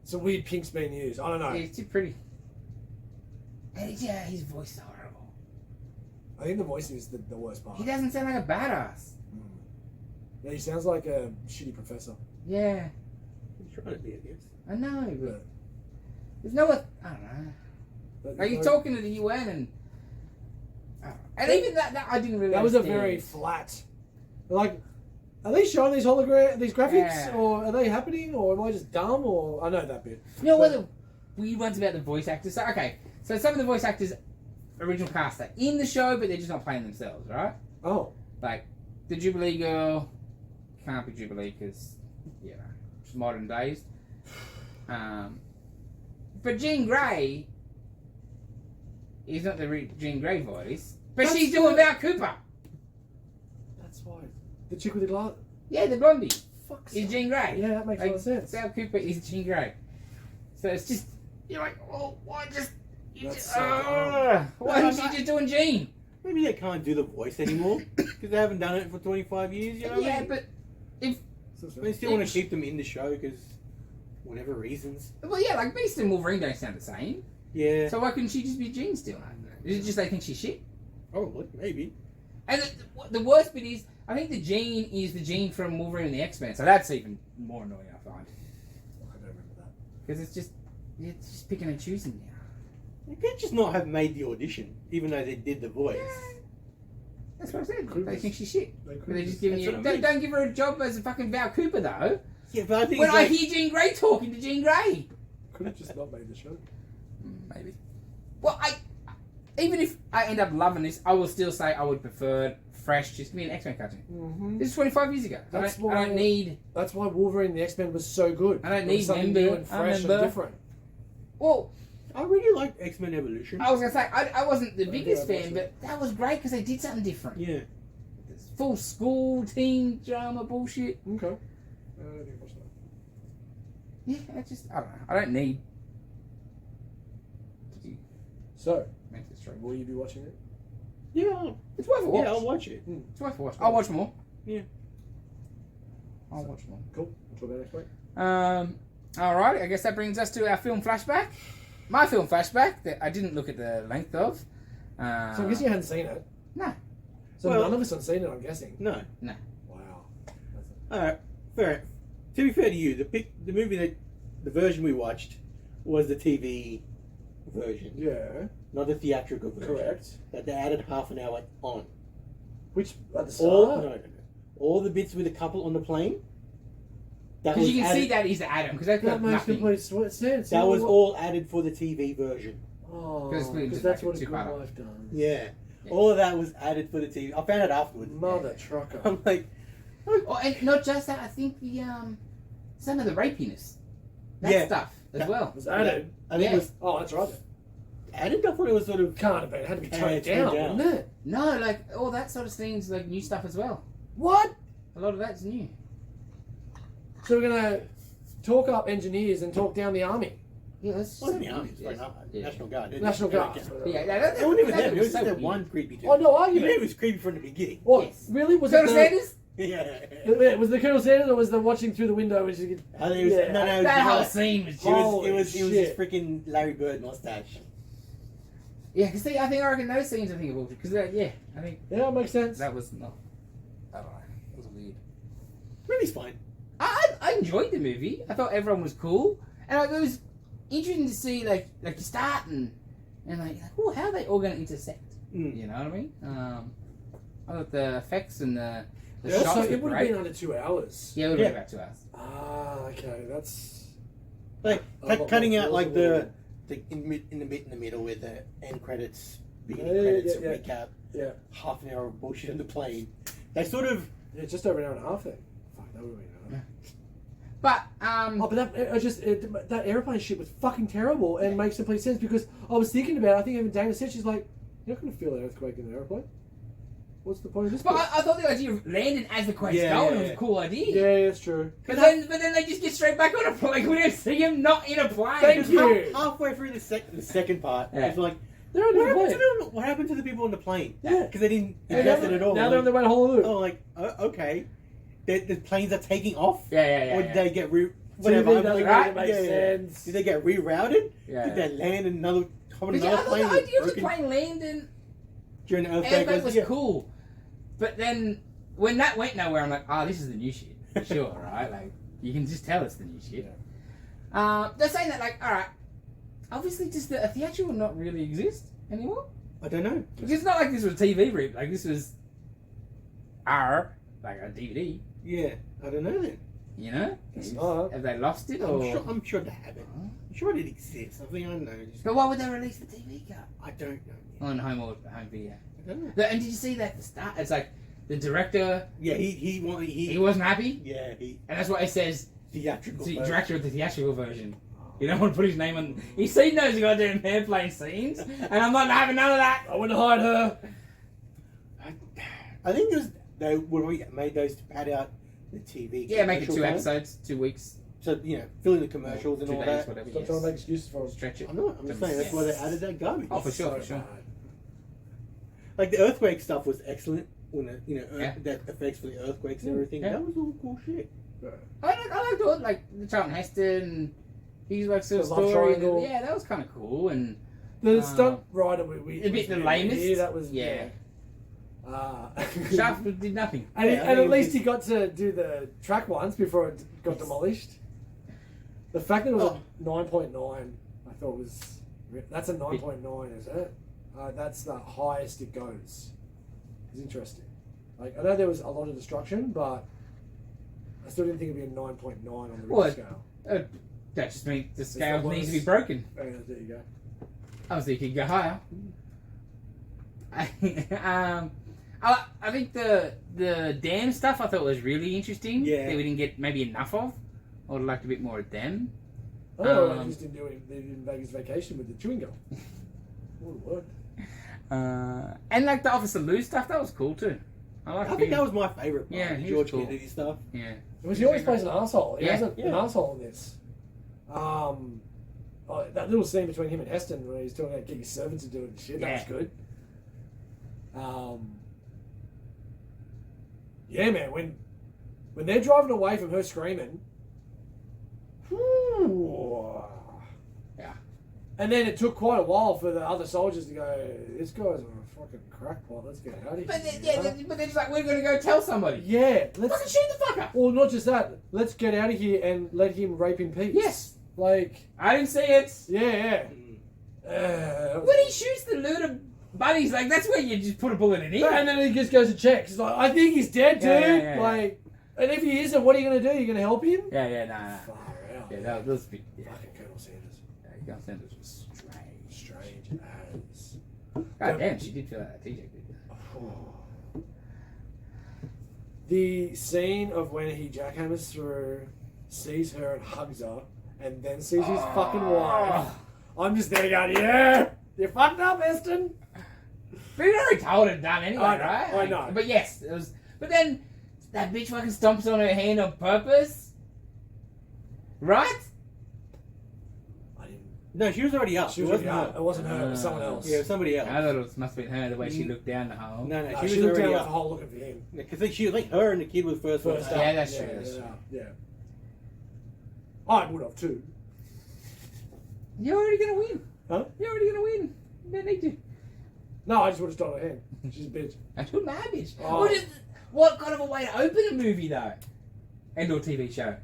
C: Some weird pink's being used. I don't know.
B: Yeah, it's too pretty. And yeah, his voice is horrible.
C: I think the voice is the worst part.
B: He doesn't sound like a badass.
C: Yeah, he sounds like a shitty professor.
B: Yeah.
D: He's trying to be, I guess.
B: I know, but
C: Yeah.
B: there's no, I don't know.
C: But
B: Like, you're talking to the UN and... And even that I didn't really
C: That was a
B: understand.
C: very flat... Like, are they showing these these graphics?
B: Yeah.
C: Or are they happening? Or am I just dumb? Or I know that bit.
B: You know what the weird ones about the voice actors? So, okay, so some of the voice actors, original cast, are in the show, but they're just not playing themselves, right?
C: Oh.
B: Like, the Jubilee girl can't be Jubilee because, you know, it's modern days. But Jean Grey is not the Jean Grey voice, but
C: That's
B: she's doing Val Cooper.
C: That's why. The chick with the glass.
B: Yeah, the blondie
C: Fuck's
B: is Jean Grey.
C: Yeah, that makes a lot of sense.
B: Val Cooper is Jean Grey. So it's just, you're like, oh, why just...
C: That's so dumb.
B: Why isn't she just doing Jean?
D: Maybe they can't do the voice anymore because they haven't done it for 25 years. You know what I
B: Yeah,
D: mean?
B: but if...
D: They still want to keep them in the show because whatever reasons.
B: Well, yeah, like Beast and Wolverine don't sound the same.
D: Yeah.
B: So why couldn't she just be Jean still? Is it just they think she's shit?
D: Oh, maybe.
B: And the worst bit is, I think the Jean is the Jean from Wolverine and the X-Men, so that's even more annoying, I find.
C: I don't remember that.
B: Because it's just picking and choosing now.
D: They could just not have made the audition, even though they did the voice.
B: That's what I said.
C: Could
B: They
C: be.
B: think she's shit. But they're just giving
D: That's
B: you...
D: what I mean.
B: Don't give her a job as a fucking Val Cooper, though.
D: Yeah, but I think
B: When
D: it's
B: I
D: like,
B: hear Jean Grey talking to Jean Grey.
C: Could have just not made the show.
B: Maybe. Well, even if I end up loving this, I will still say I would prefer fresh, just give me an X-Men cartoon.
C: Mm-hmm.
B: This is 25 years ago. I don't need...
C: That's why Wolverine and the X-Men was so good.
B: I don't
C: It was
B: need
C: something
B: Member.
C: new and fresh and different.
B: Well,
D: I really liked X-Men Evolution.
B: I was going to say, I wasn't the biggest
C: yeah,
B: fan, but that was great because they did something different.
D: Yeah.
B: It's full school, teen drama bullshit.
C: Okay. I don't think I watched that.
B: Yeah, I don't know. I don't need...
C: So,
B: Make this straight.
C: will you be watching it?
D: Yeah.
B: It's worth a watch.
D: Yeah, I'll watch it.
B: It's worth a watch. I'll watch more.
D: Yeah.
B: I'll watch more.
C: Cool. We'll talk about it next week.
B: Alright, I guess that brings us to our film flashback. My film flashback that I didn't look at the length of.
C: So I guess you hadn't seen it.
B: No.
C: So
D: Well-
C: none of us have seen it, I'm guessing.
D: No.
C: Wow.
D: Alright. Fair. To be fair to you, the movie the version we watched was the TV version,
C: Yeah.
D: not the theatrical version.
C: Correct.
D: That they added half an hour on.
C: Which at the
D: All
C: start?
D: no. All the bits with the couple on the plane. That
B: Because
D: was
B: you can
D: added,
B: see that he's Adam, because they've
C: That
B: got
C: makes
B: nothing.
C: complete sense.
D: That
C: You
D: was
C: know
D: all added for the TV version.
C: Oh,
B: Because we
C: because
B: just
C: that's
B: make
C: what
B: it
C: a good
B: two-parter.
C: wife does.
D: Yeah.
B: Yeah.
D: All of that was added for the TV. I found it afterwards.
C: Mother trucker.
D: I'm like,
B: Oh, and not just that. I think the some of the rapiness, that stuff as well.
C: Was added.
D: I think it was
C: Oh, that's right.
D: added. I thought it was sort of.
C: Can't have been. It had to be toned
D: toned
C: down,
D: down.
C: wouldn't it?
B: No, like all that sort of things, like new stuff as well.
C: What?
B: A lot of that's new.
C: So we're gonna talk up engineers and talk down the army.
B: Yeah, that's
D: Wasn't the army? It was
B: yeah.
D: like,
B: Yeah.
D: National Guard. Didn't
C: National
D: it?
C: Guard.
B: Yeah,
D: It wasn't even them. It was
B: so
D: just that
B: weird.
D: one creepy dude.
C: Oh, no
D: You
C: argument.
D: know, it was creepy from the beginning.
C: What?
B: Yes.
C: Really? Was
B: Colonel
C: it the,
B: Sanders?
D: Yeah.
C: was the Colonel Sanders or was the watching through the window? Which is,
D: I think it was,
C: Yeah.
D: no, it
B: That whole
D: was,
B: scene was
D: it
B: just.
C: Holy
D: was his
C: shit.
D: freaking Larry Bird mustache.
B: Yeah, because I reckon those scenes I think are bullshit. Because I think
C: yeah, makes sense.
B: that was not. I don't know. It was weird.
D: Movie's fine.
B: I enjoyed the movie. I thought everyone was cool, and like, it was interesting to see like the start and like oh, how are they all going to intersect?
D: Mm.
B: You know what I mean? I thought the effects and the
C: Yeah,
B: shots
C: so
B: were
C: it would have
B: great.
C: been under 2 hours.
B: Yeah, it would have been about 2 hours.
C: Ah, okay, that's
D: Like
C: A lot
D: cutting
C: more
D: out like
C: plausible.
D: the in the middle with the end credits, beginning
C: Yeah,
D: credits,
C: yeah,
D: and recap.
C: yeah,
D: Half an hour of bullshit on the plane. They sort of
C: yeah, just over an hour and a half then. Fuck, that would have been.
B: But
C: Oh, but that airplane shit was fucking terrible and makes complete sense because I was thinking about it. I think even Dana said she's like, you're not going to feel an earthquake in the airplane. What's the point of this?
B: but
C: bit?
B: I thought the idea of landing as the quake's
D: Yeah,
B: going
D: yeah,
B: was
D: yeah.
B: a cool idea.
C: Yeah, that's true.
B: But then they just get straight back on a plane. We don't see him not in a plane.
C: Thank you.
D: halfway through the second part,
B: Yeah.
D: it's like
C: They're on
D: what
C: the
D: happened,
C: plane.
D: what happened to the people on the plane?
C: Yeah.
D: Because they didn't
C: Yeah,
D: invest it at all.
C: Now they're on their way to Honolulu.
D: Oh, like okay, the planes are taking off.
B: Yeah.
D: Or did they get
C: Whatever.
D: I'm
C: Doesn't
D: like,
C: really make
D: yeah.
C: sense.
D: Did they get rerouted?
B: Yeah.
D: Did they land in another? Hop on
B: Because I
D: another
B: thought
D: plane?
B: the
D: with
B: idea of the
D: broken-
B: plane landing
D: during the
B: airplane
D: earthquake
B: was
D: yeah.
B: cool. But then when that went nowhere, I'm like, this is the new shit. For sure, right? Like, you can just tell it's the new shit. They're saying that, like, alright, obviously just a theatrical will not really exist anymore.
D: I don't know.
B: Because it's not like this was a TV rip. Like, this was like a DVD.
D: Yeah, I don't know then.
B: You know?
C: It's not.
B: Have they lost it? Or...
D: I'm sure they have it. I'm sure it exists. I mean, I don't know.
B: But why would they release the TV cut?
D: I don't know.
B: On home video.
D: I don't know.
B: And did you see that at the start? It's like the director,
D: Yeah, he
B: wasn't happy.
D: yeah, he
B: And that's why it says
D: theatrical.
B: the
D: version.
B: director of the theatrical version. You don't want to put his name on. He's seen those goddamn airplane scenes, and I'm not having none of that.
C: I wouldn't hide her.
D: I think they would have made those to pad out the TV.
B: Yeah, make it
D: commercial
B: 2
D: time.
B: episodes, 2 weeks,
D: So fill in the commercials and
B: 2
D: all
B: days,
D: that.
B: whatever.
C: Stop
B: Yes.
C: trying to make excuses for us.
B: Stretch it.
D: I'm not. I'm just saying that's why they added that garbage.
B: Oh, for sure, for sure.
D: Like the earthquake stuff was excellent. When
B: Yeah.
D: that effects for the earthquakes and everything.
B: Yeah.
D: That was all cool shit.
B: I like all like the Charlton Heston. He's like sort of
C: The love
B: story.
C: triangle.
B: Yeah, that was kind of cool and
C: The stunt rider we
B: a bit the
C: was
B: lamest.
C: here, that was
B: Yeah.
C: Shaft.
B: Shaft did nothing.
C: And,
D: Yeah, I
C: and
D: mean,
C: at least he got to do the track once before it got demolished. The fact that it was a 9.9, I thought was... That's a 9.9, is it? That's the highest it goes. It's interesting. Like, I know there was a lot of destruction, but I still didn't think it'd be a 9.9 on the Richter
B: What?
C: scale.
B: That just means the
C: the
B: scale
C: worst.
B: needs to be broken.
C: Oh, yeah, there you go.
B: I was thinking go higher. I think the dam stuff I thought was really interesting.
D: Yeah.
B: That we didn't get maybe enough of. I would have liked a bit more of them.
C: I don't know why
B: Um,
C: they just didn't do it. They did in Vegas Vacation with the chewing gum. Would have worked.
B: And like the Officer Lou stuff, that was cool too. I
D: think that was my favorite part.
B: Yeah,
D: the
B: he
D: George
B: was cool.
D: Kennedy stuff.
B: Yeah.
C: Because he always plays an asshole. He
B: Yeah.
C: hasn't an
D: Yeah.
C: asshole in this. That little scene between him and Heston where he's talking about get your servants to do it and shit. That was
B: Yeah.
C: good. Yeah, man. When they're driving away from her screaming. Whew,
B: Yeah.
C: and then it took quite a while for the other soldiers to go, this guy's a fucking crackpot, let's get out of here.
B: But then it's like we're gonna go tell somebody.
C: Yeah,
B: Fucking
C: let's...
B: shoot the fucker.
C: Well, not just that, let's get out of here and let him rape in peace.
B: Yes.
C: Like,
B: I didn't see it.
C: yeah.
B: When he shoots the looter buddies, like that's where you just put a bullet in him.
C: And then he just goes to check. He's like, I think he's dead, dude.
B: Yeah.
C: Like, and if he isn't, what are you going to do? You going to help him?
B: Nah.
C: Far out.
B: Yeah, that was big. Yeah.
C: Fucking Colonel Sanders.
B: Colonel Sanders was strange.
C: Strange as.
B: God damn, she did feel like that TJ did.
C: The scene of when he jackhammers through, sees her and hugs her, and then sees his fucking wife. I'm just there going, yeah, you fucked up, Eston.
B: But you already told and done anyway,
C: I know,
B: right?
C: I know.
B: But yes, it was. But then that bitch fucking stomps on her hand on purpose, right?
C: I didn't.
D: No, she was already up.
C: She was already up. It wasn't her. It was someone else.
D: Yeah, it was somebody else.
B: I thought it must have been her the way she looked down the hole.
D: No,
C: She
D: she was
C: looked
D: already
C: down with
D: up.
C: the hole looking for him.
D: Because she was like her and the kid was first
C: First
D: up.
C: up.
B: Yeah, that's true, that's true.
C: Yeah. I would have too.
B: You're already gonna win.
C: Huh?
B: You're already gonna win. You don't need to.
C: No, I just would have stolen her hand. She's a bitch.
B: That's what mad bitch.
C: Oh.
B: What kind of a way to open a movie though? And or TV show.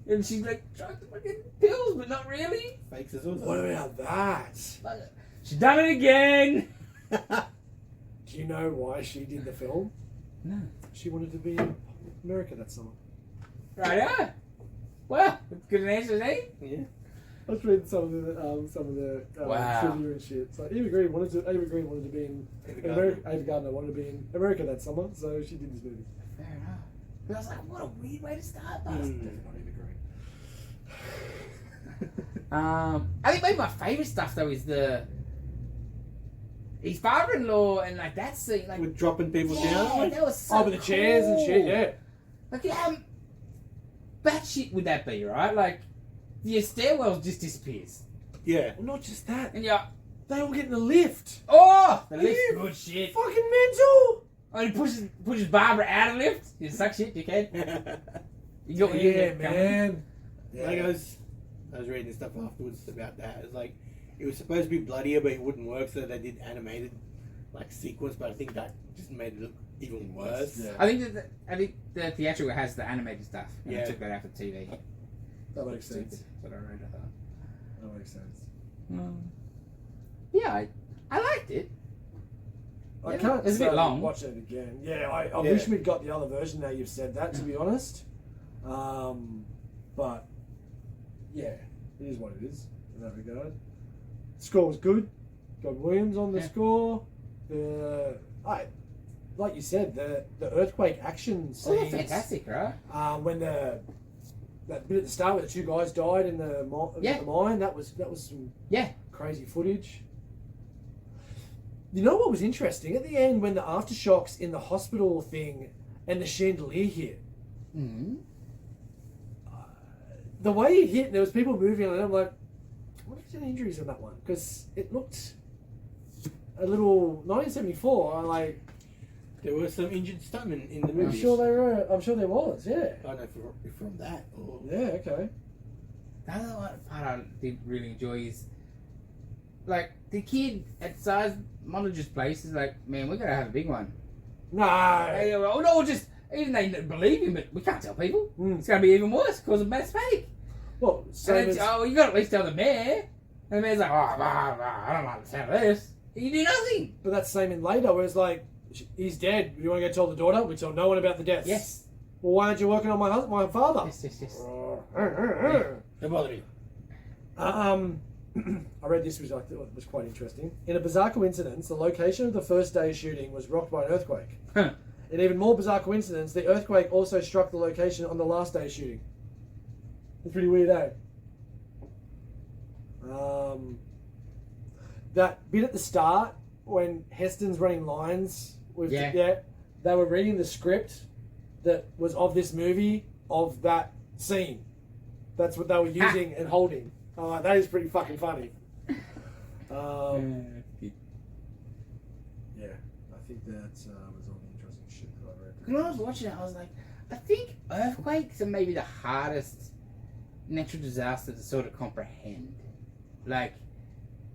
B: And she's like trying to fucking pills, but not really.
D: Fakes as well.
C: What about that?
B: She's done it again.
C: Do you know why she did the film?
B: No.
C: She wanted to be in America that summer.
B: Right. Well, good an answer, eh?
D: Yeah.
C: I was reading some of the
B: Wow.
C: trivia and shit. So Ava Green wanted to be in America. Ava Gardner wanted to be in America that summer, so she did this movie.
B: Fair enough. But I was like, what a weird way to start, but
C: Definitely not Ava Green.
B: I think maybe my favourite stuff though is his father-in-law and like that scene, like
D: With dropping people down.
B: that was so
C: With the chairs and shit, yeah.
B: Like bad shit would that be, right? Like your stairwell just disappears,
D: Yeah.
C: Well, not just that.
B: and you're
C: They all get in the lift.
B: the
C: Are
B: lift's
C: you
B: good shit.
C: Fucking mental.
B: Oh, he pushes Barbara out of the lift. You suck shit, dickhead. You got what you
C: Yeah,
B: get coming.
C: man.
D: Like I was reading stuff afterwards about that. It's like it was supposed to be bloodier, but it wouldn't work, so they did animated like sequence. But I think that just made it look even worse.
C: Yeah.
B: I think the theatrical has the animated stuff. And
D: Yeah.
B: I took that out for TV.
C: That makes sense.
B: That's what I read. I thought.
C: That makes sense.
B: Yeah, I liked it.
C: I
B: Yeah,
C: can't
B: it's a bit
C: say
B: long.
C: watch it again. Yeah, I
D: Yeah.
C: wish we'd got the other version now you've said that, to be honest. But, yeah, it is what it is in that regard. Score was good. Got Williams on the
B: Yeah.
C: score. Like you said, the earthquake action
B: Oh, they're
C: scenes.
B: fantastic, right?
C: When that bit at the start where the two guys died in the mine, that was some
B: Yeah.
C: crazy footage. You know what was interesting? At the end, when the aftershocks in the hospital thing and the chandelier hit,
B: Mm-hmm.
C: the way it hit, there was people moving on it. I'm like, what if there's any injuries on that one? Because it looked a little 1974. I'm like,
D: There were some injured stuntmen in the
C: I'm
D: movie.
C: sure there was. Yeah.
D: I don't know if from that or
C: Yeah. Okay.
B: The other part I did really enjoy is like the kid at Size Monager's place is like, man, we're gonna have a big one.
C: No.
B: Hey, oh, no, just even they don't believe him, but we can't tell people.
C: Mm.
B: It's gonna be even worse because of mass panic.
C: Well,
B: And
C: same
B: it's,
C: as,
B: you got to at least tell the mayor. And the mayor's like, I don't like the sound of this. You do nothing.
C: but that's same in later, where it's like, he's dead. Do you want to go tell the daughter? We tell no one about the deaths.
B: Yes.
C: Well, why aren't you working on my father?
B: Yes.
D: don't bother me.
C: I read this, which I thought was quite interesting. In a bizarre coincidence, the location of the first day's shooting was rocked by an earthquake.
B: Huh.
C: In even more bizarre coincidence, the earthquake also struck the location on the last day's shooting. It's pretty weird, eh? That bit at the start when Heston's running lines with they were reading the script that was of this movie of that scene. That's what they were using and holding. I'm like, that is pretty fucking funny. Yeah, I think that was all the interesting shit that I read.
B: When I was watching it, I was like, I think earthquakes are maybe the hardest natural disaster to sort of comprehend. Like,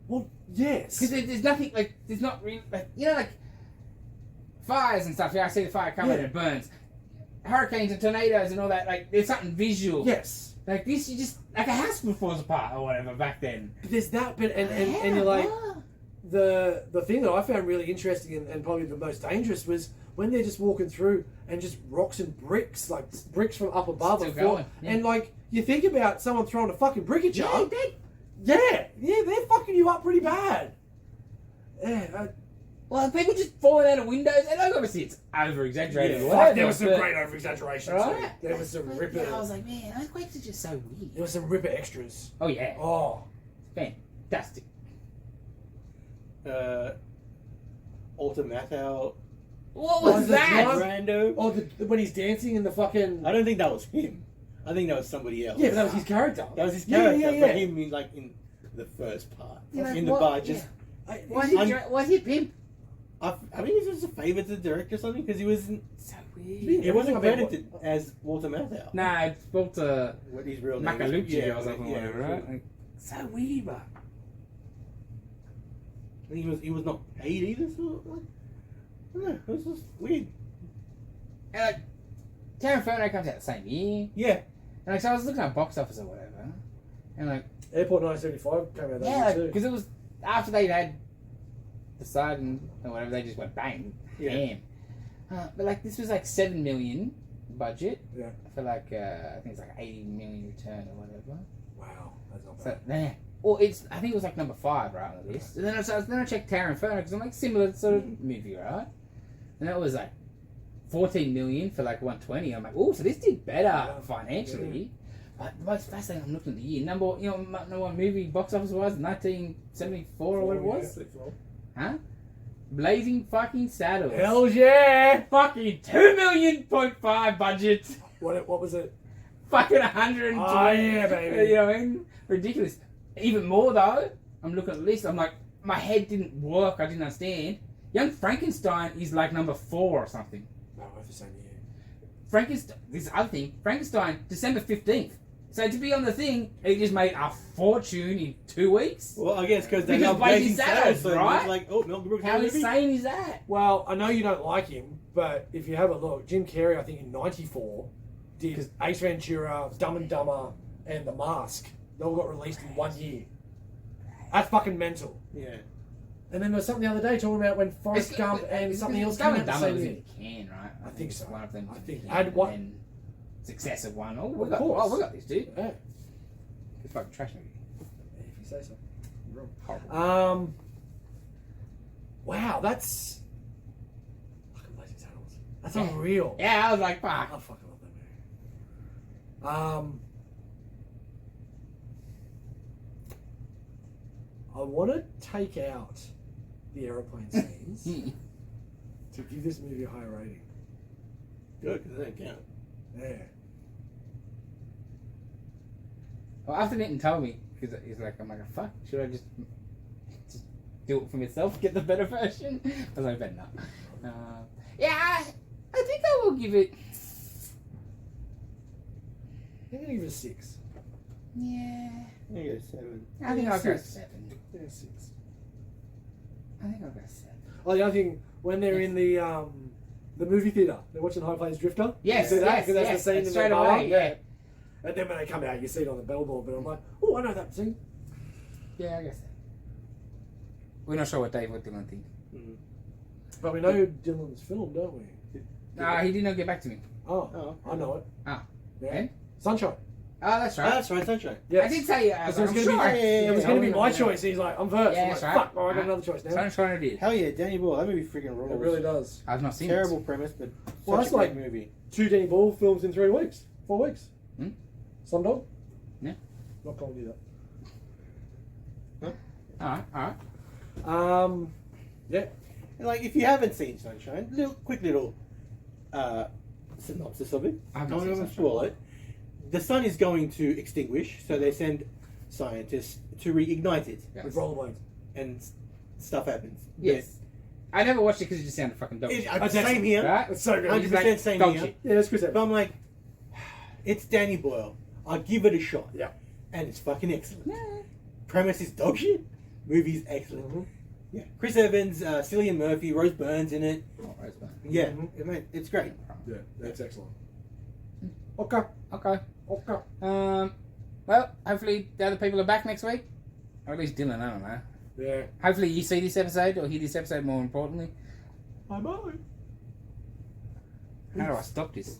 C: Well, yes.
B: because there's nothing, like, there's not really, like, you know, like, fires and stuff. Yeah, I see the fire coming and it burns. Hurricanes and tornadoes and all that, like, there's something visual.
C: Yes.
B: Like this, you just, like a house falls apart or whatever back then.
C: But there's that bit, and you're like, the thing that I found really interesting and probably the most dangerous was when they're just walking through and just rocks and bricks, like bricks from up above
B: Still
C: and floor.
B: going, yeah.
C: And like, you think about someone throwing a fucking brick at you.
B: Yeah,
C: Yeah, they're fucking you up pretty bad. Yeah,
B: Well, people just falling out of windows, and like, obviously it's over exaggerated.
C: Yeah,
B: or
C: fuck,
B: whatever,
C: there was some
B: but-
C: great over exaggeration
B: Right?
C: too. There was some ripper.
B: Yeah, I was like, man, Earthquakes are just so weird.
C: There was some ripper extras.
B: Oh yeah,
C: Oh,
B: fantastic.
D: Automato.
B: What
C: Was
B: was
C: it
B: that?
C: drunk?
D: Rando.
C: oh, when he's dancing in the fucking.
D: I don't think that was him. I think that was somebody else.
C: Yeah, but that was his character.
D: That was his
C: Yeah,
D: character.
C: yeah, yeah.
D: But him, like in the first part,
B: Yeah, like,
D: in the
B: what-
D: bar, just.
B: Was he a pimp?
D: I mean, it was a favour to the director or something because he wasn't.
B: So weird.
D: He wasn't
C: I mean,
D: credited as Walter Matthau.
B: Nah, it's Walter
D: What his real name is.
B: Macalucci or something,
D: yeah,
B: whatever, right? Like, so weird, bro.
D: And he was not paid either, so like, I don't know, it was just weird.
B: And like, Terra Inferno comes out the same year.
D: Yeah,
B: And like, so I was looking at box office or whatever, and like,
C: Airport 975 came out that
B: yeah,
C: year too.
B: because it was after they had decided or whatever, they just went bang,
D: Yeah.
B: bam. But like, this was like 7 million budget.
C: Yeah.
B: For like, I think it's like 80 million return or whatever.
C: Wow, that's not
B: So
C: bad.
B: yeah. Well, I think it was like number 5 right on the list. And then I checked Terra Inferno because I'm like similar sort of movie, right? And that was like 14 million for like 120. I'm like, oh, so this did better
C: Yeah.
B: financially. But the most fascinating, I'm looking at the year. Number one movie box office was 1974 or what it was. Huh? Blazing fucking Saddles.
C: Hell yeah!
B: Fucking 2 million.5 budget.
C: What was it?
B: Fucking 120.
C: Oh, yeah, baby.
B: You know what I mean? Ridiculous. Even more though, I'm looking at the list, I'm like, my head didn't work, I didn't understand. Young Frankenstein is like number 4 or something.
C: No, both the same year.
B: Frankenstein, this other thing, Frankenstein, December 15th. So to be on the thing, it just made a fortune in 2 weeks.
D: well, I guess because they
B: Because
D: love
B: Blazing
D: Blazing
B: Saddles,
D: Saddles, so
B: right?
D: it's like, oh, Mel Brooks.
B: How
D: movie?
B: insane is that?
C: Well, I know you don't like him, but if you have a look, Jim Carrey, I think in '94, did Ace Ventura, Dumb and Dumber, and The Mask. They all got released in 1 year. That's fucking mental.
D: Yeah.
C: And then there was something the other day talking about when Forrest Gump and something else came
B: Dumb
C: out
B: and
C: the
B: Dumber
C: same
B: was
C: year.
B: in the can, right?
C: I think so.
B: One of them.
C: I think-
B: was in the
C: had
B: can,
C: what-
B: and then successive one. Oh,
C: Of course.
B: we got this, dude.
C: Yeah,
B: It's fucking trash movie.
C: if you say so. You're
B: Horrible.
C: wrong. Wow, that's fucking Blazing Saddles. That's unreal.
B: Yeah, I was like,
C: I
B: fuck.
C: fucking love that movie. I want to take out the aeroplane scenes to give this movie a higher rating.
D: Good, because they don't count.
C: Yeah.
B: Well, after Nitin told me, because he's like, I'm like, fuck, should I just do it for myself, get the better version? I was like, better not. Yeah, I think I will give it.
C: I'm going to give it a 6.
B: Yeah,
D: I think it's 7.
B: I think I'll go
C: 6.
B: 7.
C: Yeah, 6.
B: I think I'll go 7.
C: Oh, the other thing, when they're in the movie theater, they're watching High Plains Drifter.
B: Yes,
C: you see that?
B: yes,
C: 'Cause that's
B: yes,
C: the scene
B: and
C: in
B: straight
C: the bar.
B: away, yeah.
C: And then when they come out, you see it on the billboard, but I'm like, oh, I know that scene.
B: Yeah, I guess so. We're not sure what Dave would think.
D: Mm.
C: But we know Dylan's film, don't we?
B: He did not get back to me.
C: Oh, I know it.
B: Ah.
C: Yeah.
B: And?
C: Sunshine.
B: Oh, that's
D: Oh,
B: right.
D: that's right, Sunshine.
C: Yes.
B: I did say, I was
C: It
B: like,
C: was
B: I'm
C: gonna
B: sure.
C: be,
D: yeah,
C: it was
D: yeah,
C: going to be
B: yeah.
C: my choice. He's like, I'm first.
B: Yeah,
C: I'm
B: that's
C: like,
B: right.
C: fuck, well, I got
B: Right.
C: another choice now.
B: Sunshine it is.
D: Hell yeah, Danny Boyle. That movie freaking rules.
C: It really does.
B: I've not seen
D: Terrible premise, but
C: Well,
D: such
C: that's
D: a great
C: like-
D: movie.
C: 2 Danny Ball films in 3 weeks. 4 weeks.
B: Hmm?
C: Slumdog?
B: Yeah.
C: Not calling you that.
B: it. Alright.
C: Yeah.
D: And, like, if you haven't seen Sunshine, quick little synopsis of it.
B: I've
D: I
B: not
D: don't
B: seen
D: want to
B: Sunshine.
D: spoil it. The sun is going to extinguish, so they send scientists to reignite it,
B: Yes.
C: With rollerblades.
D: and stuff happens.
B: Yes. I never watched it because it just sounded fucking dope.
D: Same here.
B: Right?
C: It's so good.
D: 100% same
B: dog
D: here.
B: shit.
C: Yeah, that's Chris
D: But
C: Evans.
D: I'm like, it's Danny Boyle. I'll give it a shot.
C: Yeah.
D: And it's fucking excellent.
B: Yeah.
D: Premise is dog shit. Movie's excellent.
C: Mhm.
D: Yeah. Chris Evans, Cillian Murphy, Rose Byrne's in it.
B: Oh, that's fine.
D: Yeah.
C: Mhm.
D: I mean, it's great.
C: Yeah, that's excellent. Okay.
B: Okay.
C: Okay.
B: Well, hopefully the other people are back next week. Or at least Dylan, I don't know.
C: Yeah.
B: Hopefully you see this episode, or hear this episode more importantly.
C: I might.
B: How do I stop this?